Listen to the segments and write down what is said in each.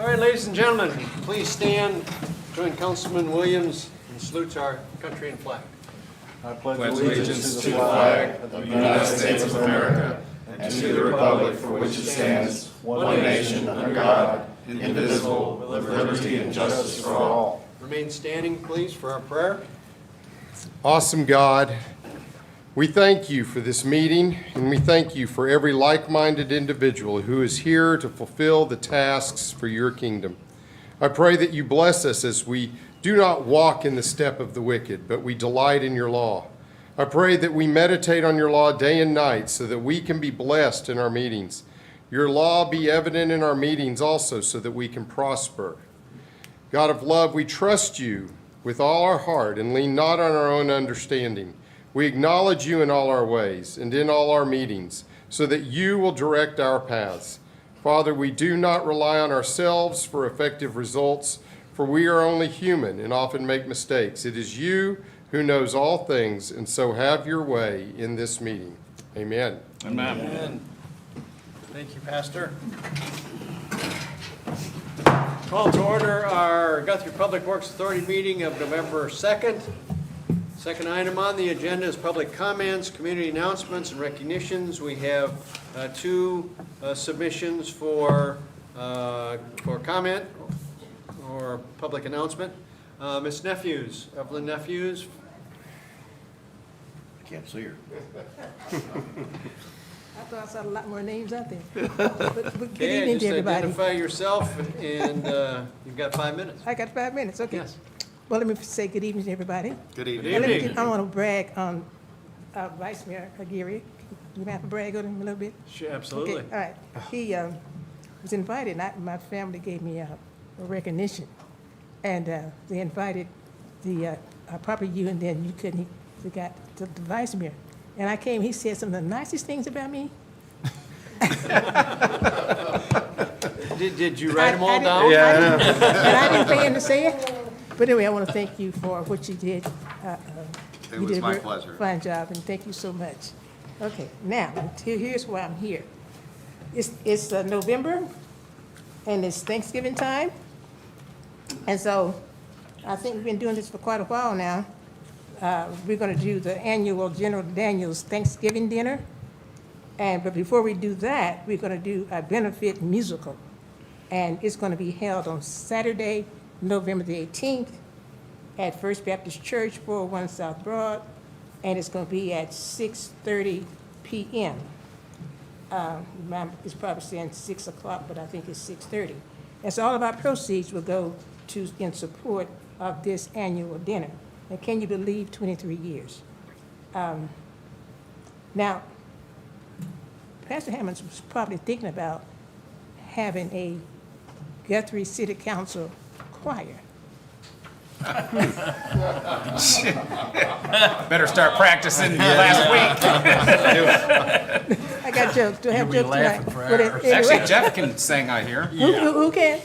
All right, ladies and gentlemen, please stand. Join Councilman Williams and salute our country and flag. I pledge allegiance to the flag of the United States of America and to the republic for which it stands, one nation under God, indivisible, with liberty and justice for all. Remain standing, please, for our prayer. Awesome God, we thank you for this meeting, and we thank you for every like-minded individual who is here to fulfill the tasks for your kingdom. I pray that you bless us as we do not walk in the step of the wicked, but we delight in your law. I pray that we meditate on your law day and night so that we can be blessed in our meetings. Your law be evident in our meetings also so that we can prosper. God of love, we trust you with all our heart and lean not on our own understanding. We acknowledge you in all our ways and in all our meetings so that you will direct our paths. Father, we do not rely on ourselves for effective results, for we are only human and often make mistakes. It is you who knows all things, and so have your way in this meeting. Amen. Amen. Amen. Thank you, Pastor. Call to order our Guthrie Public Works Authority meeting of November 2nd. Second item on the agenda is public comments, community announcements, and recognitions. We have two submissions for comment or public announcement. Ms. Nephews, Evelyn Nephews. I can't see her. I thought I saw a lot more names out there. But good Okay, evening just to everybody. identify yourself, and you've got 5 minutes. I got 5 minutes, okay. Yes. Well, let me say good evening to everybody. Good Good And evening. I want to brag on Vice Mayor Guthrie. You have to brag on him a little bit? Sure, absolutely. Okay, all right. He was invited, my family gave me a recognition. And they invited probably you, and then you couldn't, he got the Vice Mayor. And I came, he said some of the nicest things about me. Did you write them all I down? didn't- And I didn't pay him to say it. But anyway, I want to thank you for what you did. It You was did a my very pleasure. Fine job, and thank you so much. Okay, now, here's why I'm here. It's November, and it's Thanksgiving time. And so I think we've been doing this for quite a while now. We're going to do the annual General Daniels Thanksgiving dinner. But before we do that, we're going to do a benefit musical. And it's going to be held on Saturday, November the 18th at First Baptist Church, 401 South Broad. And it's going to be at 6:30 p.m. It's probably saying 6 o'clock, but I think it's 6:30. And so all of our proceeds will go in support of this annual dinner. And can you believe 23 years? Now, Pastor Hammonds was probably thinking about having a Guthrie City Council choir. Better start practicing last week. I got jokes. Do I have jokes tonight? But anyway, Actually, Jeff can sing, I hear. who can?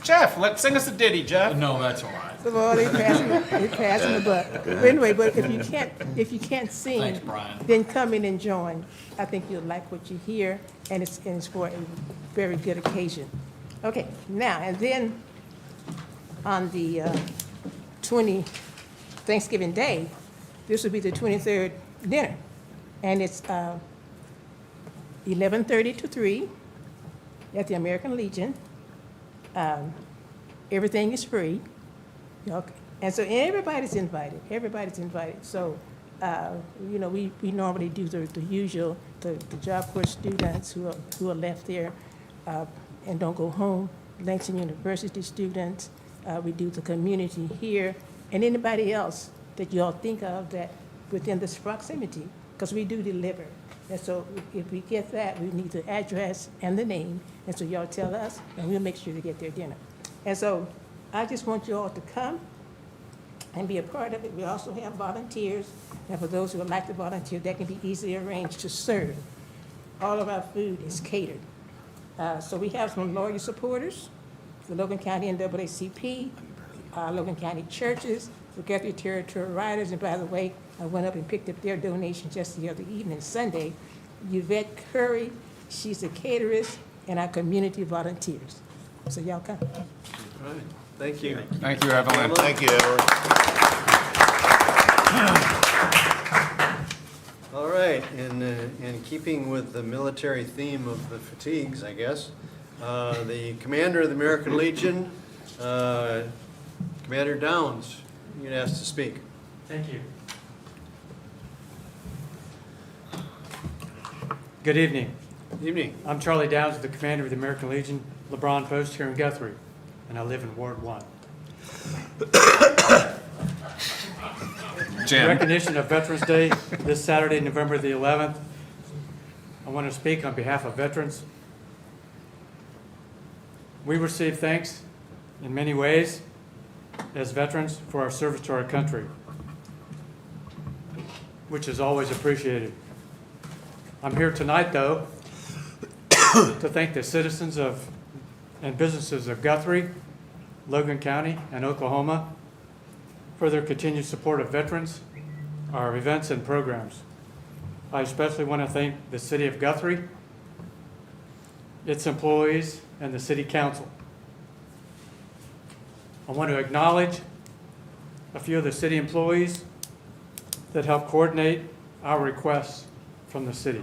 Jeff, sing us a ditty, Jeff. No, that's all right. Well, they passing the buck. But anyway, but if you can't sing, Thanks, Brian. then come in and join. I think you'll like what you hear, and it's for a very good occasion. Okay, now, and then on the Thanksgiving Day, this will be the 23rd dinner. And it's 11:30 to 3 at the American Legion. Everything is free. Okay. And so everybody's invited. Everybody's invited. So, we normally do the usual, the Job Corps students who are left there and don't go home, Langston University students. We do the community here, and anybody else that you all think of that within this proximity, because we do deliver. And so if we get that, we need the address and the name, and so y'all tell us, and we'll make sure to get their dinner. And so I just want you all to come and be a part of it. We also have volunteers, and for those who would like to volunteer, that can be easily arranged to serve. All of our food is catered. So we have some loyal supporters, the Logan County NAACP, Logan County churches, the Guthrie Territorial Riders, and by the way, I went up and picked up their donation just the other evening, Sunday. Yvette Curry, she's a caterist, and our community volunteers. So y'all come. All right, thank you. Thank you, Evelyn. Thank you, Edward. All right, in keeping with the military theme of the fatigues, I guess, the commander of the American Legion, Commander Downs, you're asked to speak. Thank you. Good evening. Evening. I'm Charlie Downs, the commander of the American Legion LeBron Post here in Guthrie, and I live in Ward 1. In Jim. recognition of Veterans Day this Saturday, November the 11th, I want to speak on behalf of veterans. We receive thanks in many ways as veterans for our service to our country, which is always appreciated. I'm here tonight, though, to thank the citizens of and businesses of Guthrie, Logan County, and Oklahoma for their continued support of veterans, our events and programs. I especially want to thank the city of Guthrie, its employees, and the city council. I want to acknowledge a few of the city employees that help coordinate our requests from the city.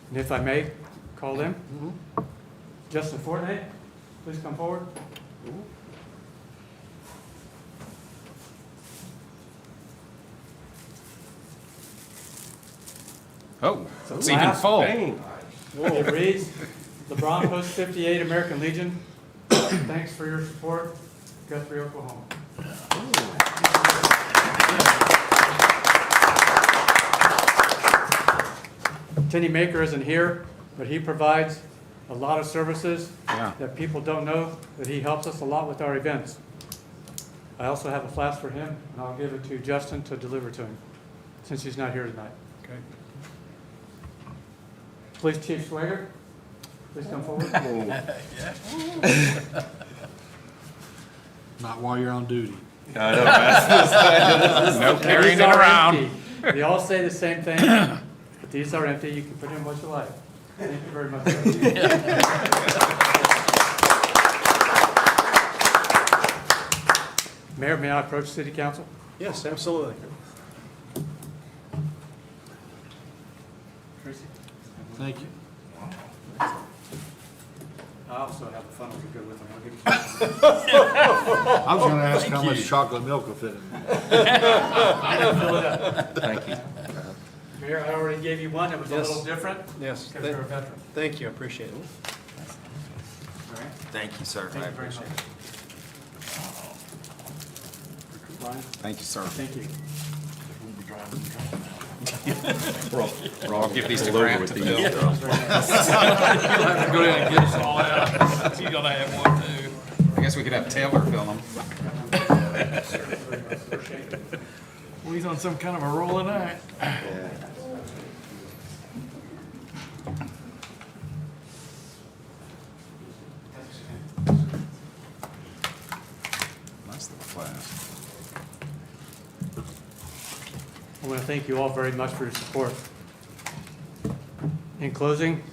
And if I may, call them. Justin Fortnite, please come forward. Oh, it's even Last full. It reads, LeBron Post 58 American Legion, thanks for your support, Guthrie, Oklahoma. Tenny Maker isn't here, but he provides a lot of services Yeah. that people don't know, that he helps us a lot with our events. I also have a flask for him, and I'll give it to Justin to deliver to him, since he's not here tonight. Okay. Police Chief Swager, please come forward. Not while you're on duty. I know, man. No carrying These it are around. empty. They all say the same thing, but these are empty. You can put in what you like. Thank you very much. Mayor, may I approach City Council? Yes, absolutely. Tracy? Thank you. I also have a funnel to go with them. I'll give you I was gonna ask how much chocolate milk will fit in there. fill it up. Thank you. Mayor, I already gave you one that was a Yes. little different Yes, because you're a veteran. thank you, I appreciate it. All right? Thank you, sir. Thank I you very much. appreciate it. Brian, Thank you, sir. thank you. I'll give these to Grant to fill. Go ahead and get us all out. You're gonna have one too. I guess we could have Taylor fill them. Well, he's on some kind of a roll tonight. Nice little class. I want to thank you all very much for your support. In closing,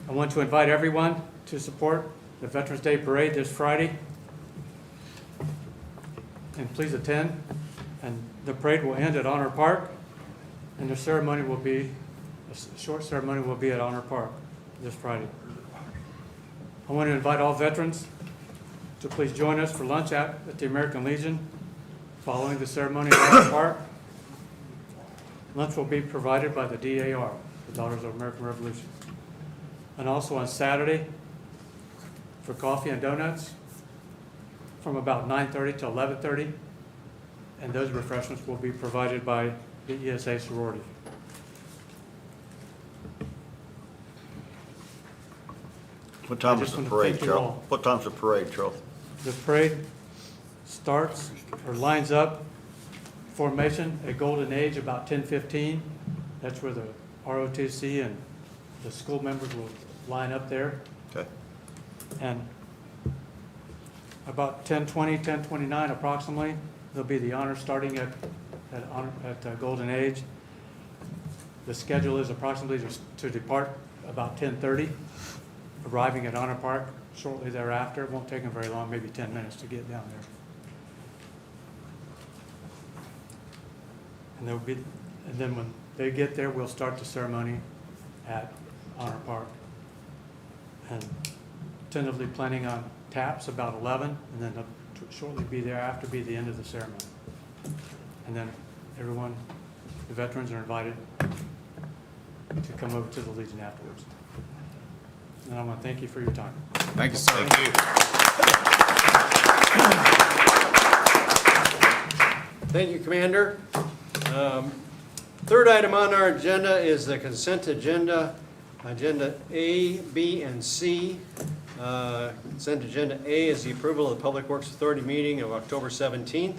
I want to invite everyone to support the Veterans Day Parade this Friday. And please attend. And the parade will end at Honor Park, and the ceremony will be, a short ceremony will be at Honor Park this Friday. I want to invite all veterans to please join us for lunch at the American Legion following the ceremony at Honor Park. Lunch will be provided by the DAR, the Daughters of American Revolution. And also on Saturday for coffee and donuts from about 9:30 to 11:30. And those refreshments will be provided by the ESA sorority. What time I is just the want to parade, thank you Charles? all. What time's the parade, Charles? The parade starts or lines up formation at Golden Age about 10:15. That's where the ROTC and the school members will line up there. Okay. And about 10:20, 10:29 approximately, there'll be the honor starting at Golden Age. The schedule is approximately to depart about 10:30, arriving at Honor Park shortly thereafter. It won't take them very long, maybe 10 minutes to get down there. And then when they get there, we'll start the ceremony at Honor Park. And tentatively planning on taps about 11, and then shortly be thereafter be the end of the ceremony. And then everyone, the veterans are invited to come over to the Legion afterwards. And I want to thank you for your time. Thank you, sir. Thank you. Thank you, Commander. Third item on our agenda is the consent agenda, agenda A, B, and C. Consent agenda A is the approval of the Public Works Authority meeting of October 17th.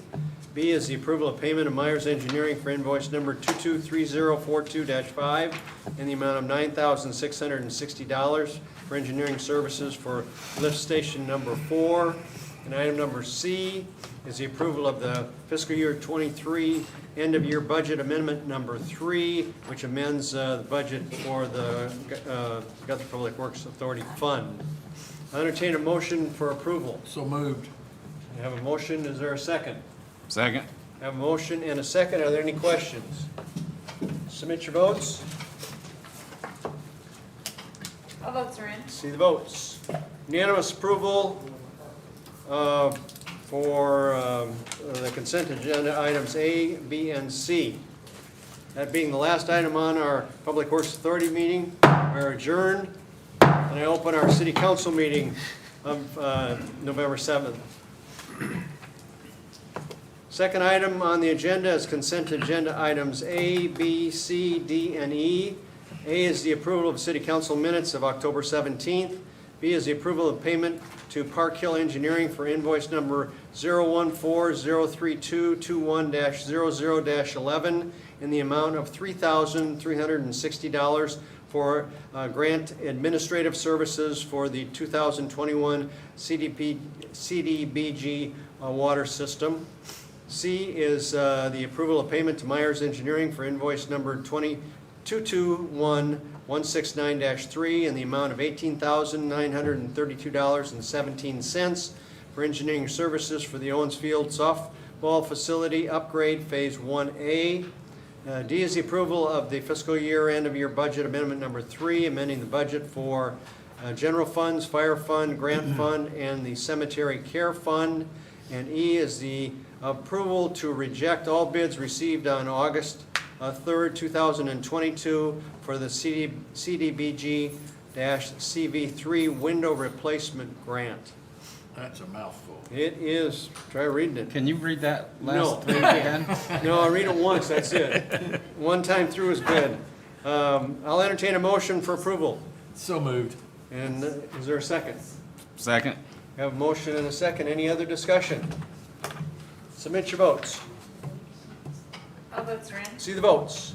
B is the approval of payment of Myers Engineering for invoice number 223042-5 in the amount of $9,660 for engineering services for lift station number 4. And item number C is the approval of the fiscal year 23 end-of-year budget amendment number 3, which amends the budget for the Guthrie Public Works Authority Fund. I entertain a motion for approval. So moved. I have a motion. Is there a second? Second. I have a motion and a second. Are there any questions? Submit your votes. All votes are in. See the votes. Unanimous approval for the consent agenda items A, B, and C. That being the last item on our Public Works Authority meeting, we're adjourned. And I open our City Council meeting of November 7th. Second item on the agenda is consent agenda items A, B, C, D, and E. A is the approval of City Council minutes of October 17th. B is the approval of payment to Park Hill Engineering for invoice number 014-03221-00-11 in the amount of $3,360 for grant administrative services for the 2021 CDBG water system. C is the approval of payment to Myers Engineering for invoice number 222169-3 in the amount of $18,932.17 for engineering services for the Owens Field softball facility upgrade phase 1A. D is the approval of the fiscal year end of year budget amendment number 3, amending the budget for general funds, fire fund, grant fund, and the cemetery care fund. And E is the approval to reject all bids received on August 3rd, 2022 for the CDBG-CV3 window replacement grant. That's a mouthful. It is. Try reading it. Can you read that No. last three again? No, I'll read it once, that's it. One time through is good. I'll entertain a motion for approval. So moved. And is there a second? Second. We have a motion and a second. Any other discussion? Submit your votes. All votes are in. See the votes.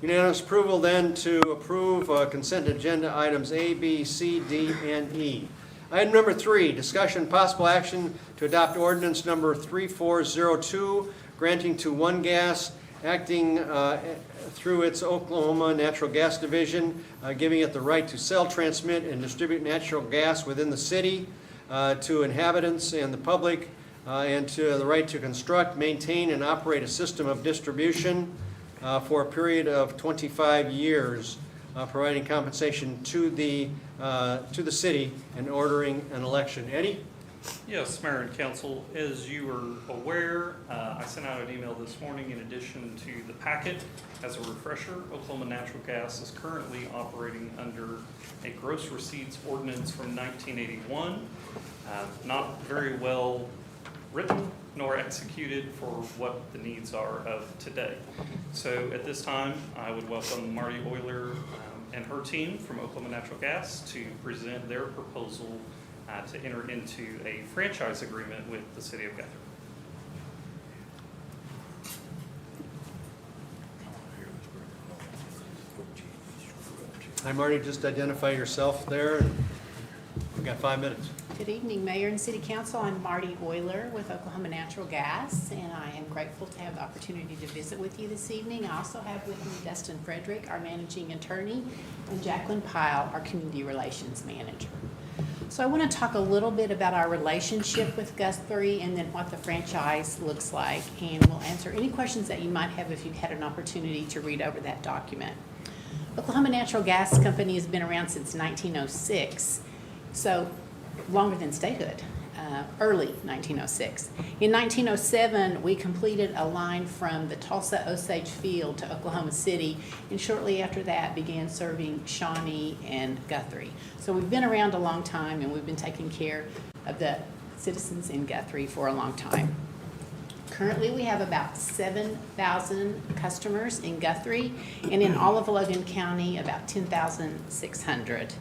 Unanimous approval then to approve consent agenda items A, B, C, D, and E. Item number 3, discussion possible action to adopt ordinance number 3402, granting to One Gas, acting through its Oklahoma Natural Gas Division, giving it the right to sell, transmit, and distribute natural gas within the city to inhabitants and the public, and to the right to construct, maintain, and operate a system of distribution for a period of 25 years, providing compensation to the city and ordering an election. Eddie? Yes, Mayor and Council, as you are aware, I sent out an email this morning in addition to the packet. As a refresher, Oklahoma Natural Gas is currently operating under a gross receipts ordinance from 1981. Not very well written nor executed for what the needs are of today. So at this time, I would welcome Marty Euler and her team from Oklahoma Natural Gas to present their proposal to enter into a franchise agreement with the city of Guthrie. Hi, Marty. Just identify yourself there. We've got 5 minutes. Good evening, Mayor and City Council. I'm Marty Euler with Oklahoma Natural Gas, and I am grateful to have the opportunity to visit with you this evening. I also have with me Dustin Frederick, our managing attorney, and Jacqueline Pyle, our community relations manager. So I want to talk a little bit about our relationship with Guthrie and then what the franchise looks like. And we'll answer any questions that you might have if you've had an opportunity to read over that document. Oklahoma Natural Gas Company has been around since 1906, so longer than statehood, early 1906. In 1907, we completed a line from the Tulsa Osage Field to Oklahoma City, and shortly after that began serving Shawnee and Guthrie. So we've been around a long time, and we've been taking care of the citizens in Guthrie for a long time. Currently, we have about 7,000 customers in Guthrie, and in all of Logan County, about 10,600.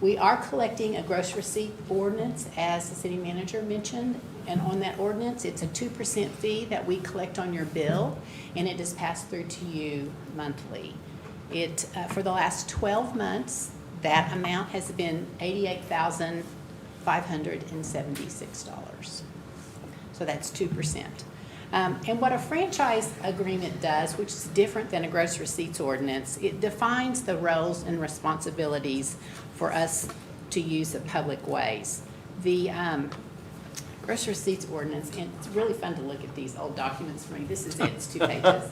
We are collecting a gross receipt ordinance, as the city manager mentioned, and on that ordinance, it's a 2% fee that we collect on your bill, and it is passed through to you monthly. For the last 12 months, that amount has been $88,576. So that's 2%. And what a franchise agreement does, which is different than a gross receipts ordinance, it defines the roles and responsibilities for us to use the public ways. The gross receipts ordinance, and it's really fun to look at these old documents for me. This is it, it's 2 pages.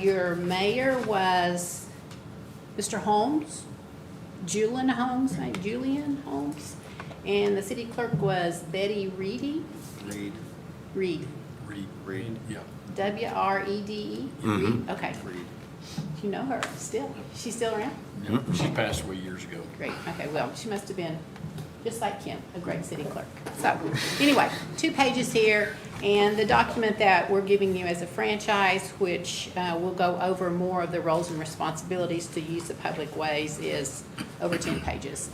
Your mayor was Mr. Holmes, Julian Holmes, and the city clerk was Betty Reedy. Reed. Yeah. W-R-E-D-E? Reed? Okay. You know her still? She's still around? Yeah. She passed away years ago. Great. Okay, well, she must have been, just like Kim, a great city clerk. So, anyway, 2 pages here, and the document that we're giving you as a franchise, which will go over more of the roles and responsibilities to use the public ways, is over 10 pages.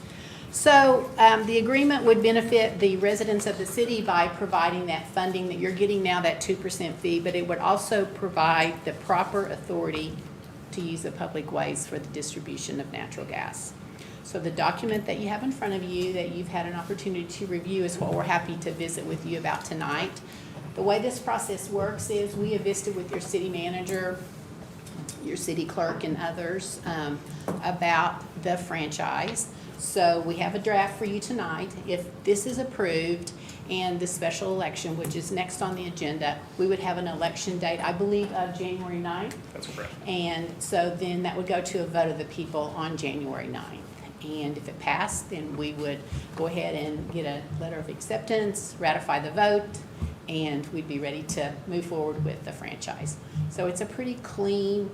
So the agreement would benefit the residents of the city by providing that funding that you're getting now, that 2% fee, but it would also provide the proper authority to use the public ways for the distribution of natural gas. So the document that you have in front of you that you've had an opportunity to review is what we're happy to visit with you about tonight. The way this process works is we have visited with your city manager, your city clerk, and others about the franchise. So we have a draft for you tonight. If this is approved and the special election, which is next on the agenda, we would have an election date, I believe, of January 9th. That's correct. And so then that would go to a vote of the people on January 9th. And if it passed, then we would go ahead and get a letter of acceptance, ratify the vote, and we'd be ready to move forward with the franchise. So it's a pretty clean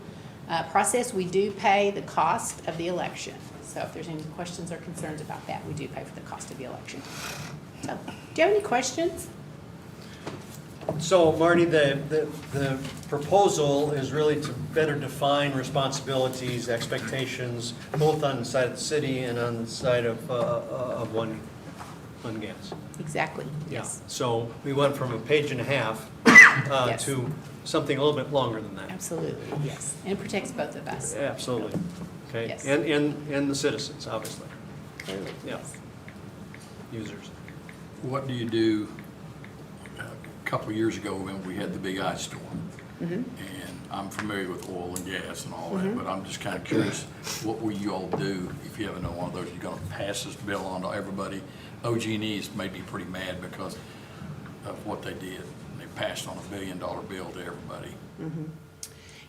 process. We do pay the cost of the election. So if there's any questions or concerns about that, we do pay for the cost of the election. So, do you have any questions? So, Marty, the proposal is really to better define responsibilities, expectations, both on the side of the city and on the side of one gas. Exactly, Yeah. yes. So we went from a page and a half Yes. to something a little bit longer than that. Absolutely, yes. And it protects both of us. Absolutely. Okay. Yes. And the citizens, obviously, Clearly, Yeah. yes. users. What do you do? A couple of years ago, when we had the big ice storm, and I'm familiar with oil and gas and all that, but I'm just kind of curious, what will you all do if you ever know one of those? You're going to pass this bill on to everybody? OG&E's may be pretty mad because of what they did. They passed on $1 billion bill to everybody.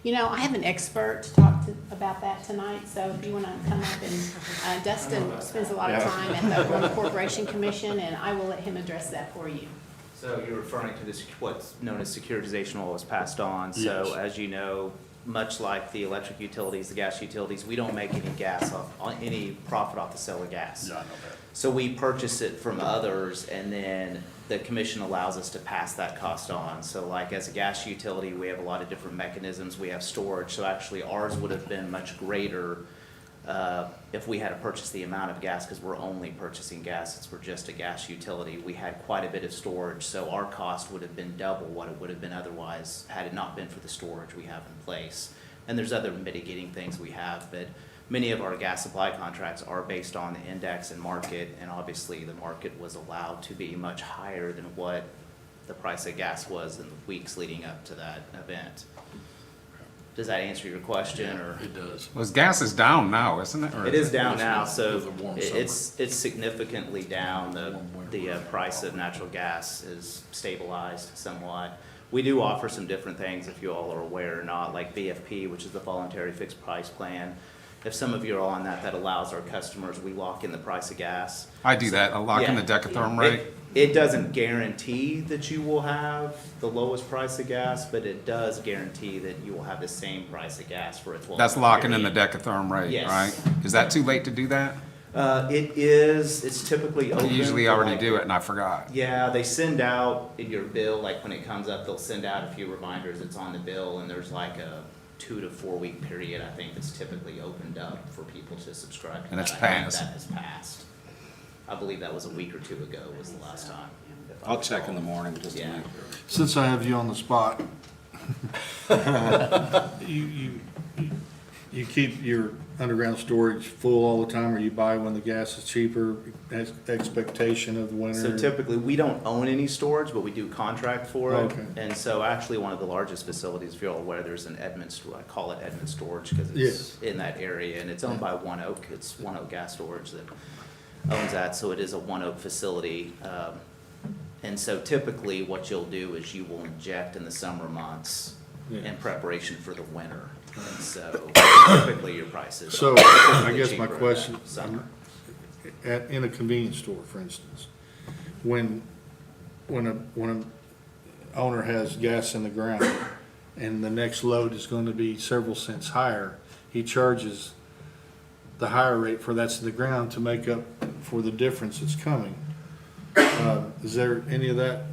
You know, I have an expert to talk about that tonight, so if you want to come up and, Dustin spends a lot of time at the Oklahoma Corporation Commission, and I will let him address that for you. So you're referring to this, what's known as securitization law was passed on. So Yes. as you know, much like the electric utilities, the gas utilities, we don't make any gas on any profit off the sale of gas. Yeah, I know that. So we purchase it from others, and then the commission allows us to pass that cost on. So like as a gas utility, we have a lot of different mechanisms. We have storage, so actually ours would have been much greater if we had to purchase the amount of gas, because we're only purchasing gas since we're just a gas utility. We had quite a bit of storage, so our cost would have been double what it would have been otherwise had it not been for the storage we have in place. And there's other mitigating things we have, but many of our gas supply contracts are based on the index and market, and obviously the market was allowed to be much higher than what the price of gas was in the weeks leading up to that event. Does that answer your question, or? It does. Well, gas is down now, isn't it? Or- It is down now, so With a warm it's significantly down. The price of natural gas is stabilized somewhat. We do offer some different things, if you all are aware or not, like VFP, which is the voluntary fixed price plan. If some of you are on that, that allows our customers, we lock in the price of gas. I do that. I lock in the Yeah. decatherm rate. It doesn't guarantee that you will have the lowest price of gas, but it does guarantee that you will have the same price of gas for a 12-month That's locking in the period. decatherm rate, Yes. right? Is that too late to do that? It is, it's typically I open. usually for already like- do it and I forgot. Yeah, they send out in your bill, like when it comes up, they'll send out a few reminders, it's on the bill, and there's like a 2 to 4 week period, I think, that's typically opened up for people to subscribe to. And it's that. I think passed. That has passed. I believe that was a week or 2 ago was the last time. if I I'll check in the recall. morning just to Yeah. make sure. Since I have you on the spot, you keep your underground storage full all the time, or you buy when the gas is cheaper, expectation of the winter? So typically, we don't own any storage, but we do contract for it. Okay. And so actually, one of the largest facilities, if you're all aware, there's an Edmond, I call it Edmond Storage because it's in that area, and it's owned by One Oak. It's One Oak Gas Storage that owns that, so it is a One Oak facility. And so typically, what you'll do is you will inject in the summer months Yeah. in preparation for the winter. And so typically, your prices. So, are I guess cheaper my in the question, Summer. in a convenience store, for instance, when a owner has gas in the ground and the next load is going to be several cents higher, he charges the higher rate for that's in the ground to make up for the difference that's coming. Is there any of that?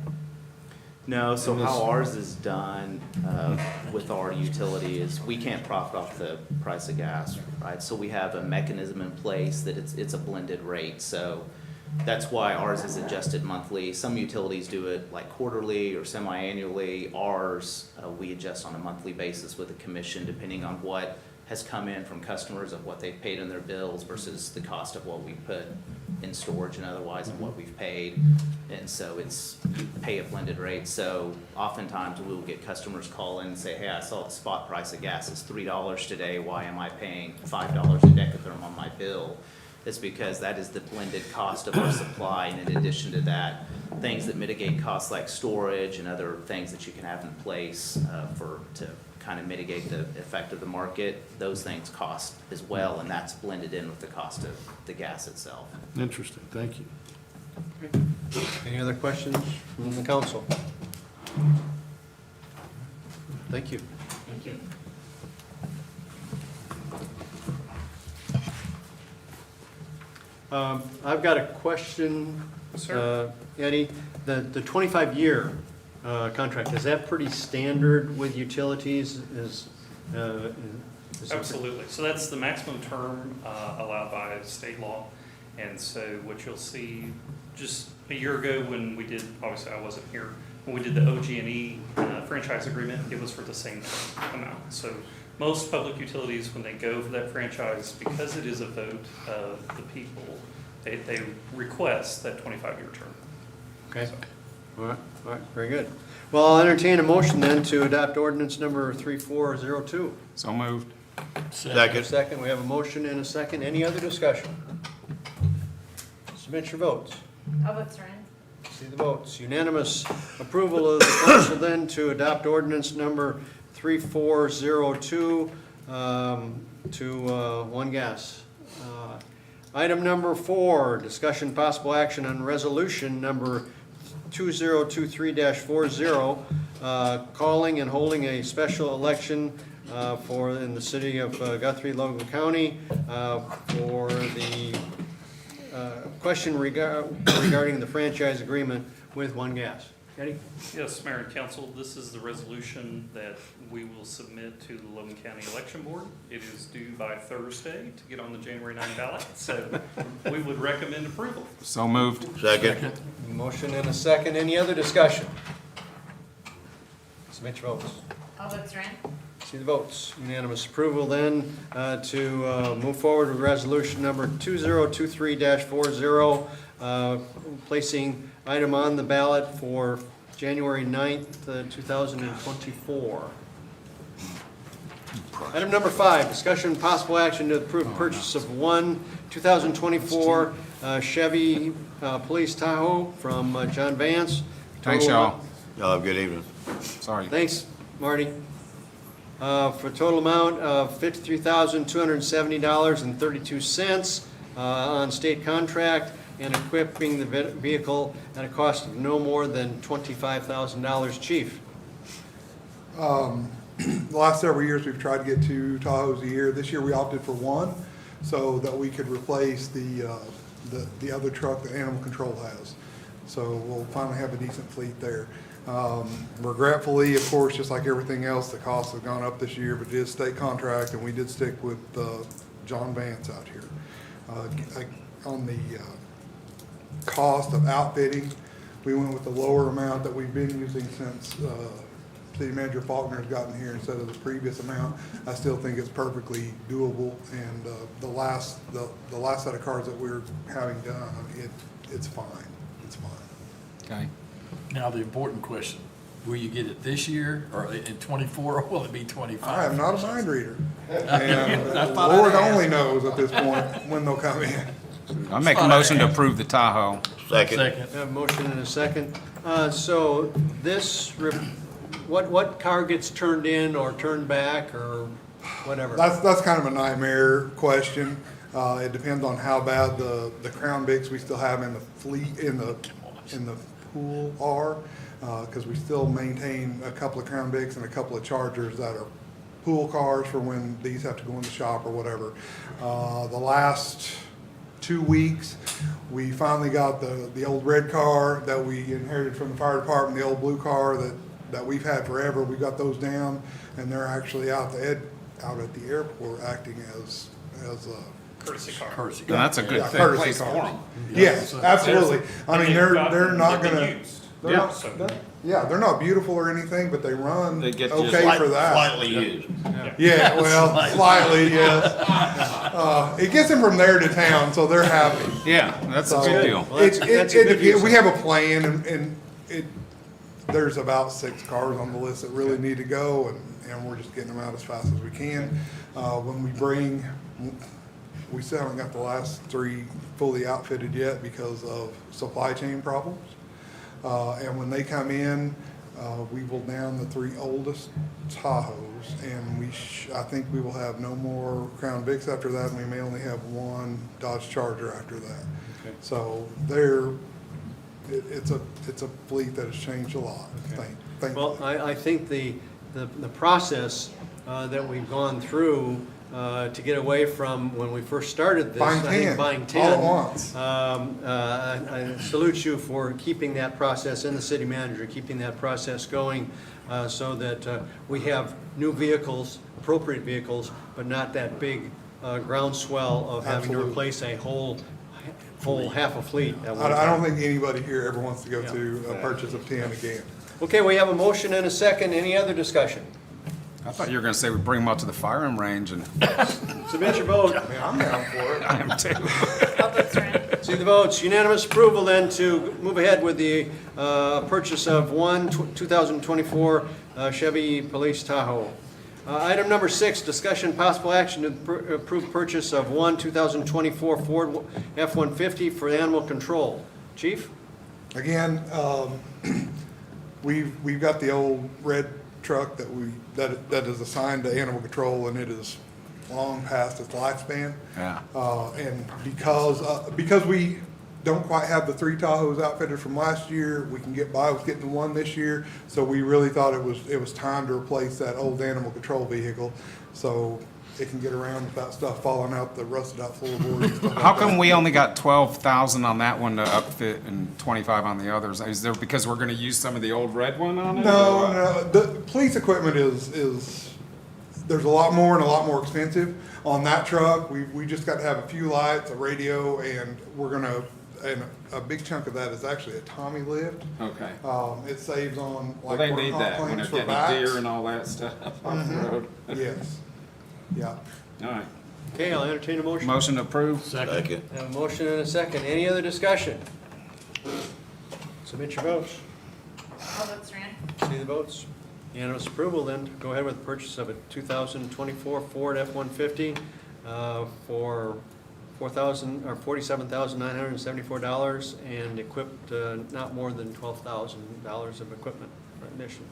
No, so And this- how ours is done with our utility is we can't profit off the price of gas, right? So we have a mechanism in place that it's a blended rate. So that's why ours is adjusted monthly. Some utilities do it like quarterly or semi-annually. Ours, we adjust on a monthly basis with a commission depending on what has come in from customers of what they've paid in their bills versus the cost of what we put in storage and otherwise and what we've paid. And so it's, you pay a blended rate. So oftentimes we will get customers call in and say, hey, I saw the spot price of gas is $3 today. Why am I paying $5 a decatherm on my bill? It's because that is the blended cost of our supply. And in addition to that, things that mitigate costs like storage and other things that you can have in place to kind of mitigate the effect of the market, those things cost as well, and that's blended in with the cost of the gas itself. Interesting, thank you. Any other questions from the council? Thank you. Thank you. I've got a question, Sir? Eddie. The 25-year contract, is that pretty standard with utilities? Is it- Absolutely. So that's the maximum term allowed by state law. And so what you'll see, just a year ago when we did, obviously I wasn't here, when we did the OG&E franchise agreement, it was for the same amount. So most public utilities, when they go for that franchise, because it is a vote of the people, they request that 25-year term. Okay. All right, very good. Well, I'll entertain a motion then to adopt ordinance number 3402. So moved. Second, we have a motion and a second. Any other discussion? Submit your votes. All votes are in. See the votes. Unanimous approval of the council then to adopt ordinance number 3402 to one gas. Item number 4, discussion possible action on resolution number 2023-40, calling and holding a special election in the city of Guthrie, Logan County, for the question regarding the franchise agreement with One Gas. Eddie? Yes, Mayor and Council, this is the resolution that we will submit to the Logan County Election Board. It is due by Thursday to get on the January 9 ballot, so we would recommend approval. So moved. Second. Motion and a second. Any other discussion? Submit your votes. All votes are in. See the votes. Unanimous approval then to move forward with resolution number 2023-40, placing item on the ballot for January 9th, 2024. Item number 5, discussion and possible action to approve purchase of one 2024 Chevy Police Tahoe from John Vance. Thanks, y'all. Y'all have a good evening. Sorry. Thanks, Marty. For a total amount of $53,270.32 on state contract, and equipping the vehicle at a cost of no more than $25,000. Chief? The last several years, we've tried to get 2 Tahoes a year. This year, we opted for one so that we could replace the other truck that Animal Control has. So we'll finally have a decent fleet there. Regretfully, of course, just like everything else, the costs have gone up this year, but it is state contract, and we did stick with John Vance out here. On the cost of outfitting, we went with the lower amount that we've been using since City Manager Faulkner's gotten here instead of the previous amount. I still think it's perfectly doable, and the last set of cars that we're having done, it's fine. It's fine. Okay. Now, the important question, will you get it this year or in 24, or will it be 25? I am not a mind reader, and I thought I'd Lord ask. only knows at this point when they'll come in. I make a motion to approve the Tahoe. Second. I have a motion and a second. So this, what car gets turned in or turned back or whatever? That's kind of a nightmare question. It depends on how bad the Crown Vics we still have in the fleet, in the pool are, because we still maintain a couple of Crown Vics and a couple of Chargers that are pool cars for when these have to go in the shop or whatever. The last 2 weeks, we finally got the old red car that we inherited from the fire department, the old blue car that we've had forever. We got those down, and they're actually out at the airport acting as Courtesy car. Courtesy. And that's a good yeah, thing. courtesy cars. Yes, absolutely. I mean, they're not They've been gonna. used. They're Yeah. not, they're not beautiful or anything, but they run They get okay just for that. Slightly used. Yeah, well, slightly, yes. It gets them from there to town, so they're happy. Yeah, that's a So, good deal. Well, that's a good use we have a plan, and there's about 6 cars on the list that really need to go, and we're just getting them out as fast as we can. When we still haven't got the last 3 fully outfitted yet because of supply chain problems. And when they come in, we will down the 3 oldest Tahoes, and I think we will have no more Crown Vics after that, and we may only have 1 Dodge Charger after that. Okay. So it's a fleet that has changed a lot, thankfully. Well, I think the process that we've gone through to get away from when we first started this. Buying I think 10, buying all 10. at once. I salute you for keeping that process, and the city manager, keeping that process going so that we have new vehicles, appropriate vehicles, but not that big groundswell of having to Absolutely. replace a whole half a fleet at one I don't time. think anybody here ever wants to go Yeah. to a purchase of 10 again. Okay, we have a motion and a second. Any other discussion? I thought you were gonna say we bring them out to the firing range and Submit your vote. I'm down for it. I am too. All votes are in. See the votes. Unanimous approval then to move ahead with the purchase of one 2024 Chevy Police Tahoe. Item number 6, discussion possible action to approve purchase of one 2024 Ford F-150 for animal control. Chief? Again, we've got the old red truck that is assigned to animal control, and it is long past its lifespan. Yeah. And because we don't quite have the 3 Tahoes outfitted from last year, we can get by with getting one this year. So we really thought it was time to replace that old animal control vehicle, so it can get around without stuff falling out the rusted out floorboards and stuff like How come that. we only got 12,000 on that one to upfit and 25 on the others? Is there, because we're gonna use some of the old red one on it? No, the police equipment is, there's a lot more and a lot more expensive. On that truck, we just got to have a few lights, a radio, and and a big chunk of that is actually a Tommy lift. Okay. It saves on Well, like they work need comp that when claims they're for getting backs. deer and all that stuff off the road. Yes, yeah. All right. Okay, I'll entertain a motion. Motion approved. Second. I have a motion and a second. Any other discussion? Submit your votes. All votes are in. See the votes. Unanimous approval then to go ahead with the purchase of a 2024 Ford F-150 for $47,974 and equipped not more than $12,000 of equipment for admission.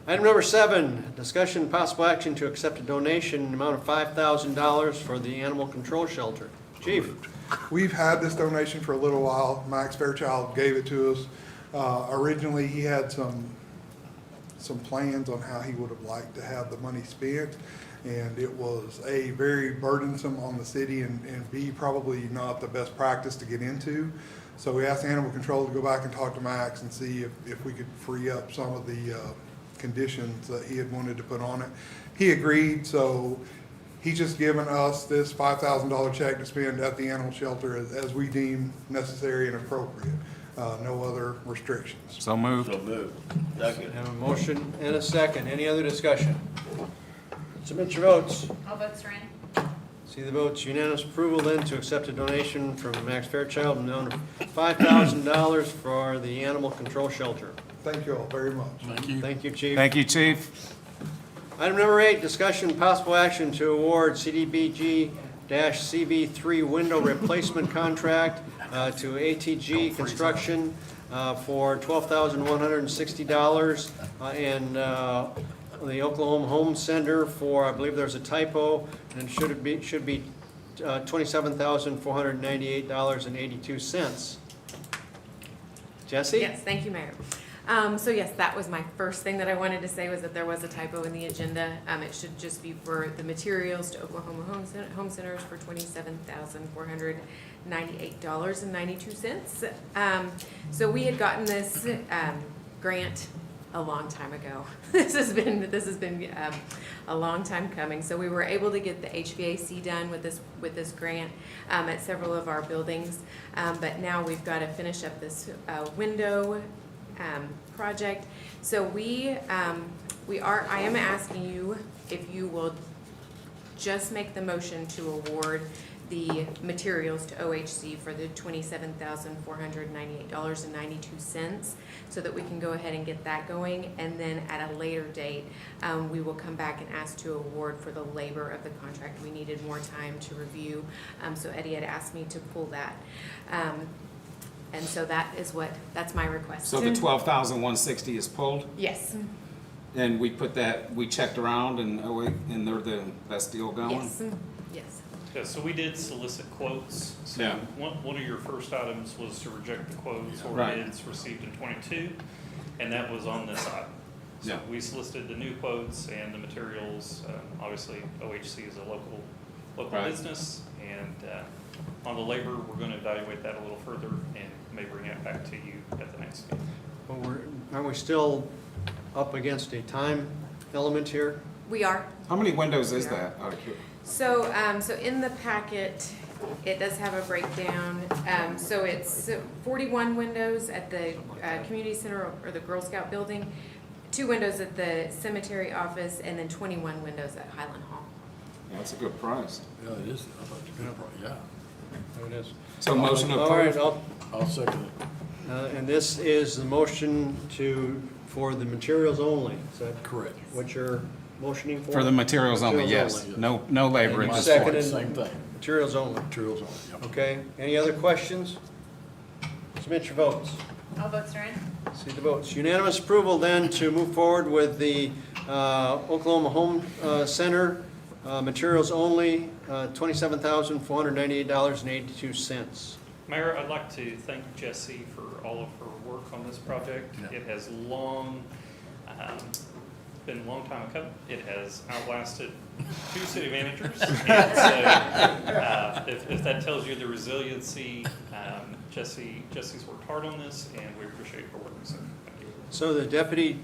Item number 7, discussion and possible action to accept a donation in the amount of $5,000 for the animal control shelter. Chief? We've had this donation for a little while. Max Fairchild gave it to us. Originally, he had some plans on how he would have liked to have the money spent, and it was A, very burdensome on the city, and B, probably not the best practice to get into. So we asked Animal Control to go back and talk to Max and see if we could free up some of the conditions that he had wanted to put on it. He agreed, so he's just given us this $5,000 check to spend at the animal shelter as we deem necessary and appropriate. No other restrictions. So moved. So moved. Second. Have a motion and a second. Any other discussion? Submit your votes. All votes are in. See the votes. Unanimous approval then to accept a donation from Max Fairchild in the amount of $5,000 for the animal control shelter. Thank you all very much. Thank you. Thank you, Chief. Thank you, Chief. Item number 8, discussion and possible action to award CDBG-CV3 window replacement contract to ATG Construction for $12,160 and the Oklahoma Home Center for, I believe there's a typo, and it should be $27,498.82. Jesse? Yes, thank you, Mayor. So yes, that was my first thing that I wanted to say, was that there was a typo in the agenda. It should just be for the materials to Oklahoma Home Centers for $27,498.92. So we had gotten this grant a long time ago. This has been a long time coming. So we were able to get the HVAC done with this grant at several of our buildings, but now we've got to finish up this window project. So I am asking you if you will just make the motion to award the materials to OHC for the $27,498.92 so that we can go ahead and get that going, and then at a later date we will come back and ask to award for the labor of the contract. We needed more time to review, so Eddie had asked me to pull that. And so that's my request. So the 12,160 is pulled, Yes, and we checked around, and they're the best deal going? yes, yes. Yeah, so we did solicit quotes. So Yeah. one of your first items was to reject the quotes or Right. bids received in '22, and that was on this item. So Yeah. we solicited the new quotes and the materials. Obviously, OHC is a local Right. business, and on the labor, we're going to evaluate that a little further and may bring it back to you at the next meeting. Well, aren't we still up against a time element here? We are. How many windows is that? Out of curiosity? So in the packet, it does have a breakdown. So it's 41 windows at the community center or the Girl Scout building, 2 windows at the cemetery office, and then 21 windows at Highland Hall. Yeah, that's a good price. Yeah, it is. I thought you could, yeah. There it is. So motion All right, approved? I'll second it. and this is the motion for the materials only. Is that Correct. what you're motioning for? For the materials only, yes. only. No labor And at you this point. seconded- Same thing. Materials only. Materials only, yeah. Okay, any other questions? Submit your votes. All votes are in. See the votes. Unanimous approval then to move forward with the Oklahoma Home Center, materials only, $27,498.82. Mayor, I'd like to thank Jessie for all of her work on this project. Yeah. It has been a long time coming. It has outlasted 2 city managers. And so, if that tells you the resiliency, Jessie's worked hard on this, and we appreciate her work. So, thank you. So the deputy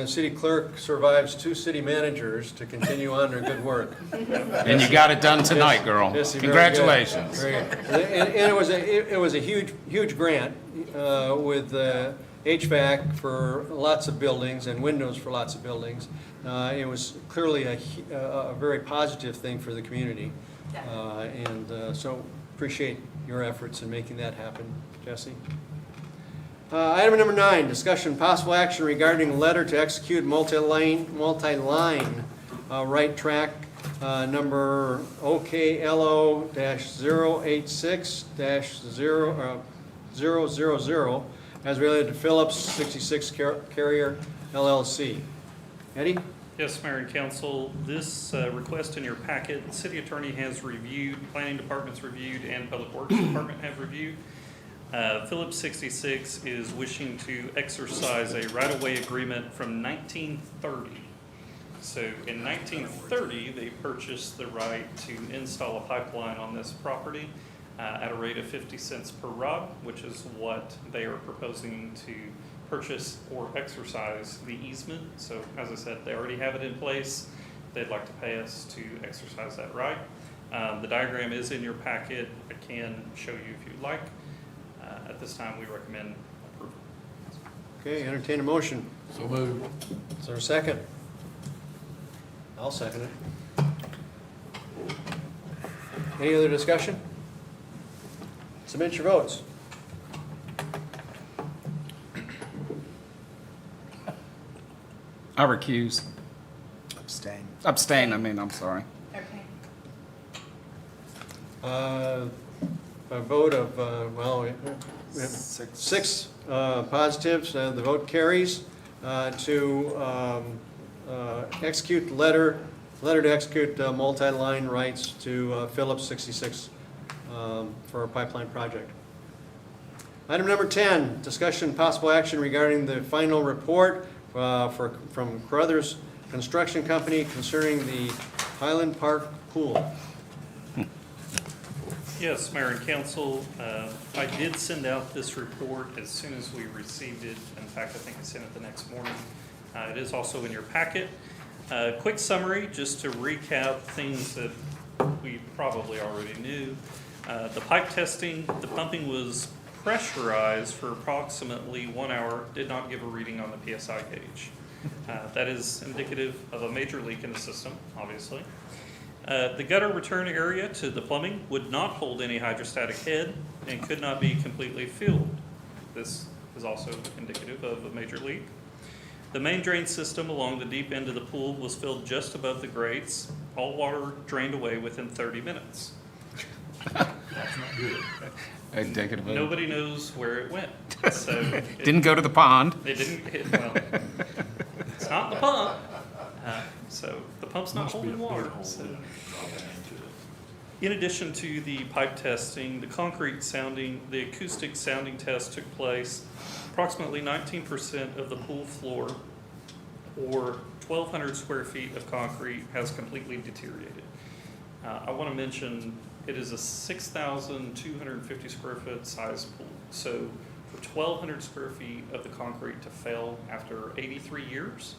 city clerk survives 2 city managers to continue on their good work. And you got it done tonight, girl. Jesse, very good. Congratulations. Very good. And it was a huge grant with HVAC for lots of buildings and windows for lots of buildings. It was clearly a very positive thing for the community. So appreciate your efforts in making that happen, Jesse. Item number 9, discussion possible action regarding a letter to execute multi-line right track number OKLO-086-000 as related to Phillips 66 Carrier LLC. Eddie? Yes, Mayor and Council, this request in your packet, the city attorney has reviewed, planning department's reviewed, and public works department have reviewed. Phillips 66 is wishing to exercise a right-of-way agreement from 1930. So in 1930, they purchased the right to install a pipeline on this property at a rate of 50 cents per rod, which is what they are proposing to purchase or exercise the easement. So as I said, they already have it in place. They'd like to pay us to exercise that right. The diagram is in your packet. I can show you if you'd like. At this time, we recommend approval. Okay, entertain a motion. So moved. Is there a second? I'll second it. Any other discussion? Submit your votes. I recuse. Abstain, I'm sorry. Okay. A vote of, we have 6 positives, the vote carries to execute letter to execute multi-line rights to Phillips 66 for a pipeline project. Item number 10, discussion possible action regarding the final report from Carruthers Construction Company concerning the Highland Park pool. Yes, Mayor and Council, I did send out this report as soon as we received it. In fact, I think I sent it the next morning. It is also in your packet. Quick summary, just to recap things that we probably already knew. The pipe testing, the pumping was pressurized for approximately 1 hour, did not give a reading on the PSI gauge. That is indicative of a major leak in the system, obviously. The gutter return area to the plumbing would not hold any hydrostatic head and could not be completely filled. This is also indicative of a major leak. The main drain system along the deep end of the pool was filled just above the grates. All water drained away within 30 minutes. That's not good. Indicative. Nobody knows where it went. So Didn't go to the pond. It didn't hit, well, it's not the pump. So the pump's not holding water. So. In addition to the pipe testing, the concrete sounding, the acoustic sounding test took place. Approximately 19% of the pool floor, or 1,200 square feet of concrete, has completely deteriorated. I want to mention it is a 6,250 square foot size pool. So for 1,200 square feet of the concrete to fail after 83 years,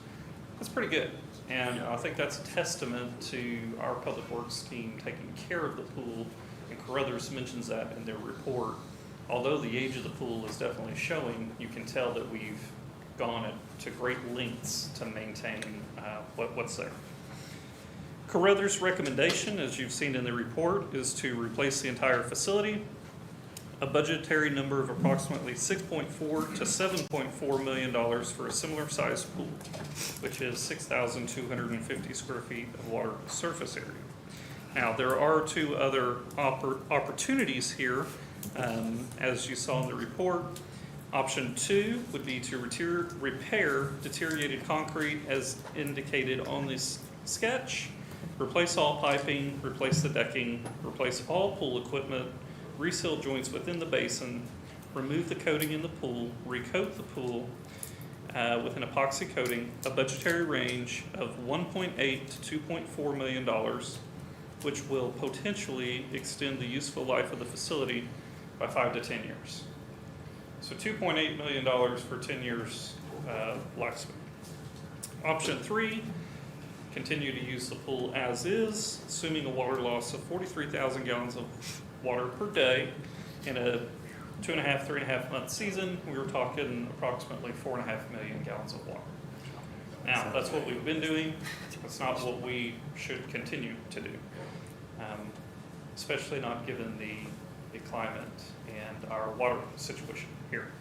that's pretty good. And I think that's a testament to our public works team taking care of the pool, and Carruthers mentions that in their report. Although the age of the pool is definitely showing, you can tell that we've gone to great lengths to maintain what's there. Carruthers' recommendation, as you've seen in the report, is to replace the entire facility. A budgetary number of approximately $6.4 to $7.4 million for a similar sized pool, which is 6,250 square feet of water surface area. Now, there are 2 other opportunities here, as you saw in the report. Option 2 would be to repair deteriorated concrete as indicated on this sketch, replace all piping, replace the decking, replace all pool equipment, reseal joints within the basin, remove the coating in the pool, recoat the pool with an epoxy coating, a budgetary range of $1.8 to $2.4 million, which will potentially extend the useful life of the facility by 5 to 10 years. So $2.8 million for 10 years lifespan. Option 3, continue to use the pool as is, assuming a water loss of 43,000 gallons of water per day in a 2.5, 3.5 month season. We were talking approximately 4.5 million gallons of water. Now, that's what we've been doing. That's not what we should continue to do, especially not given the climate and our water situation here.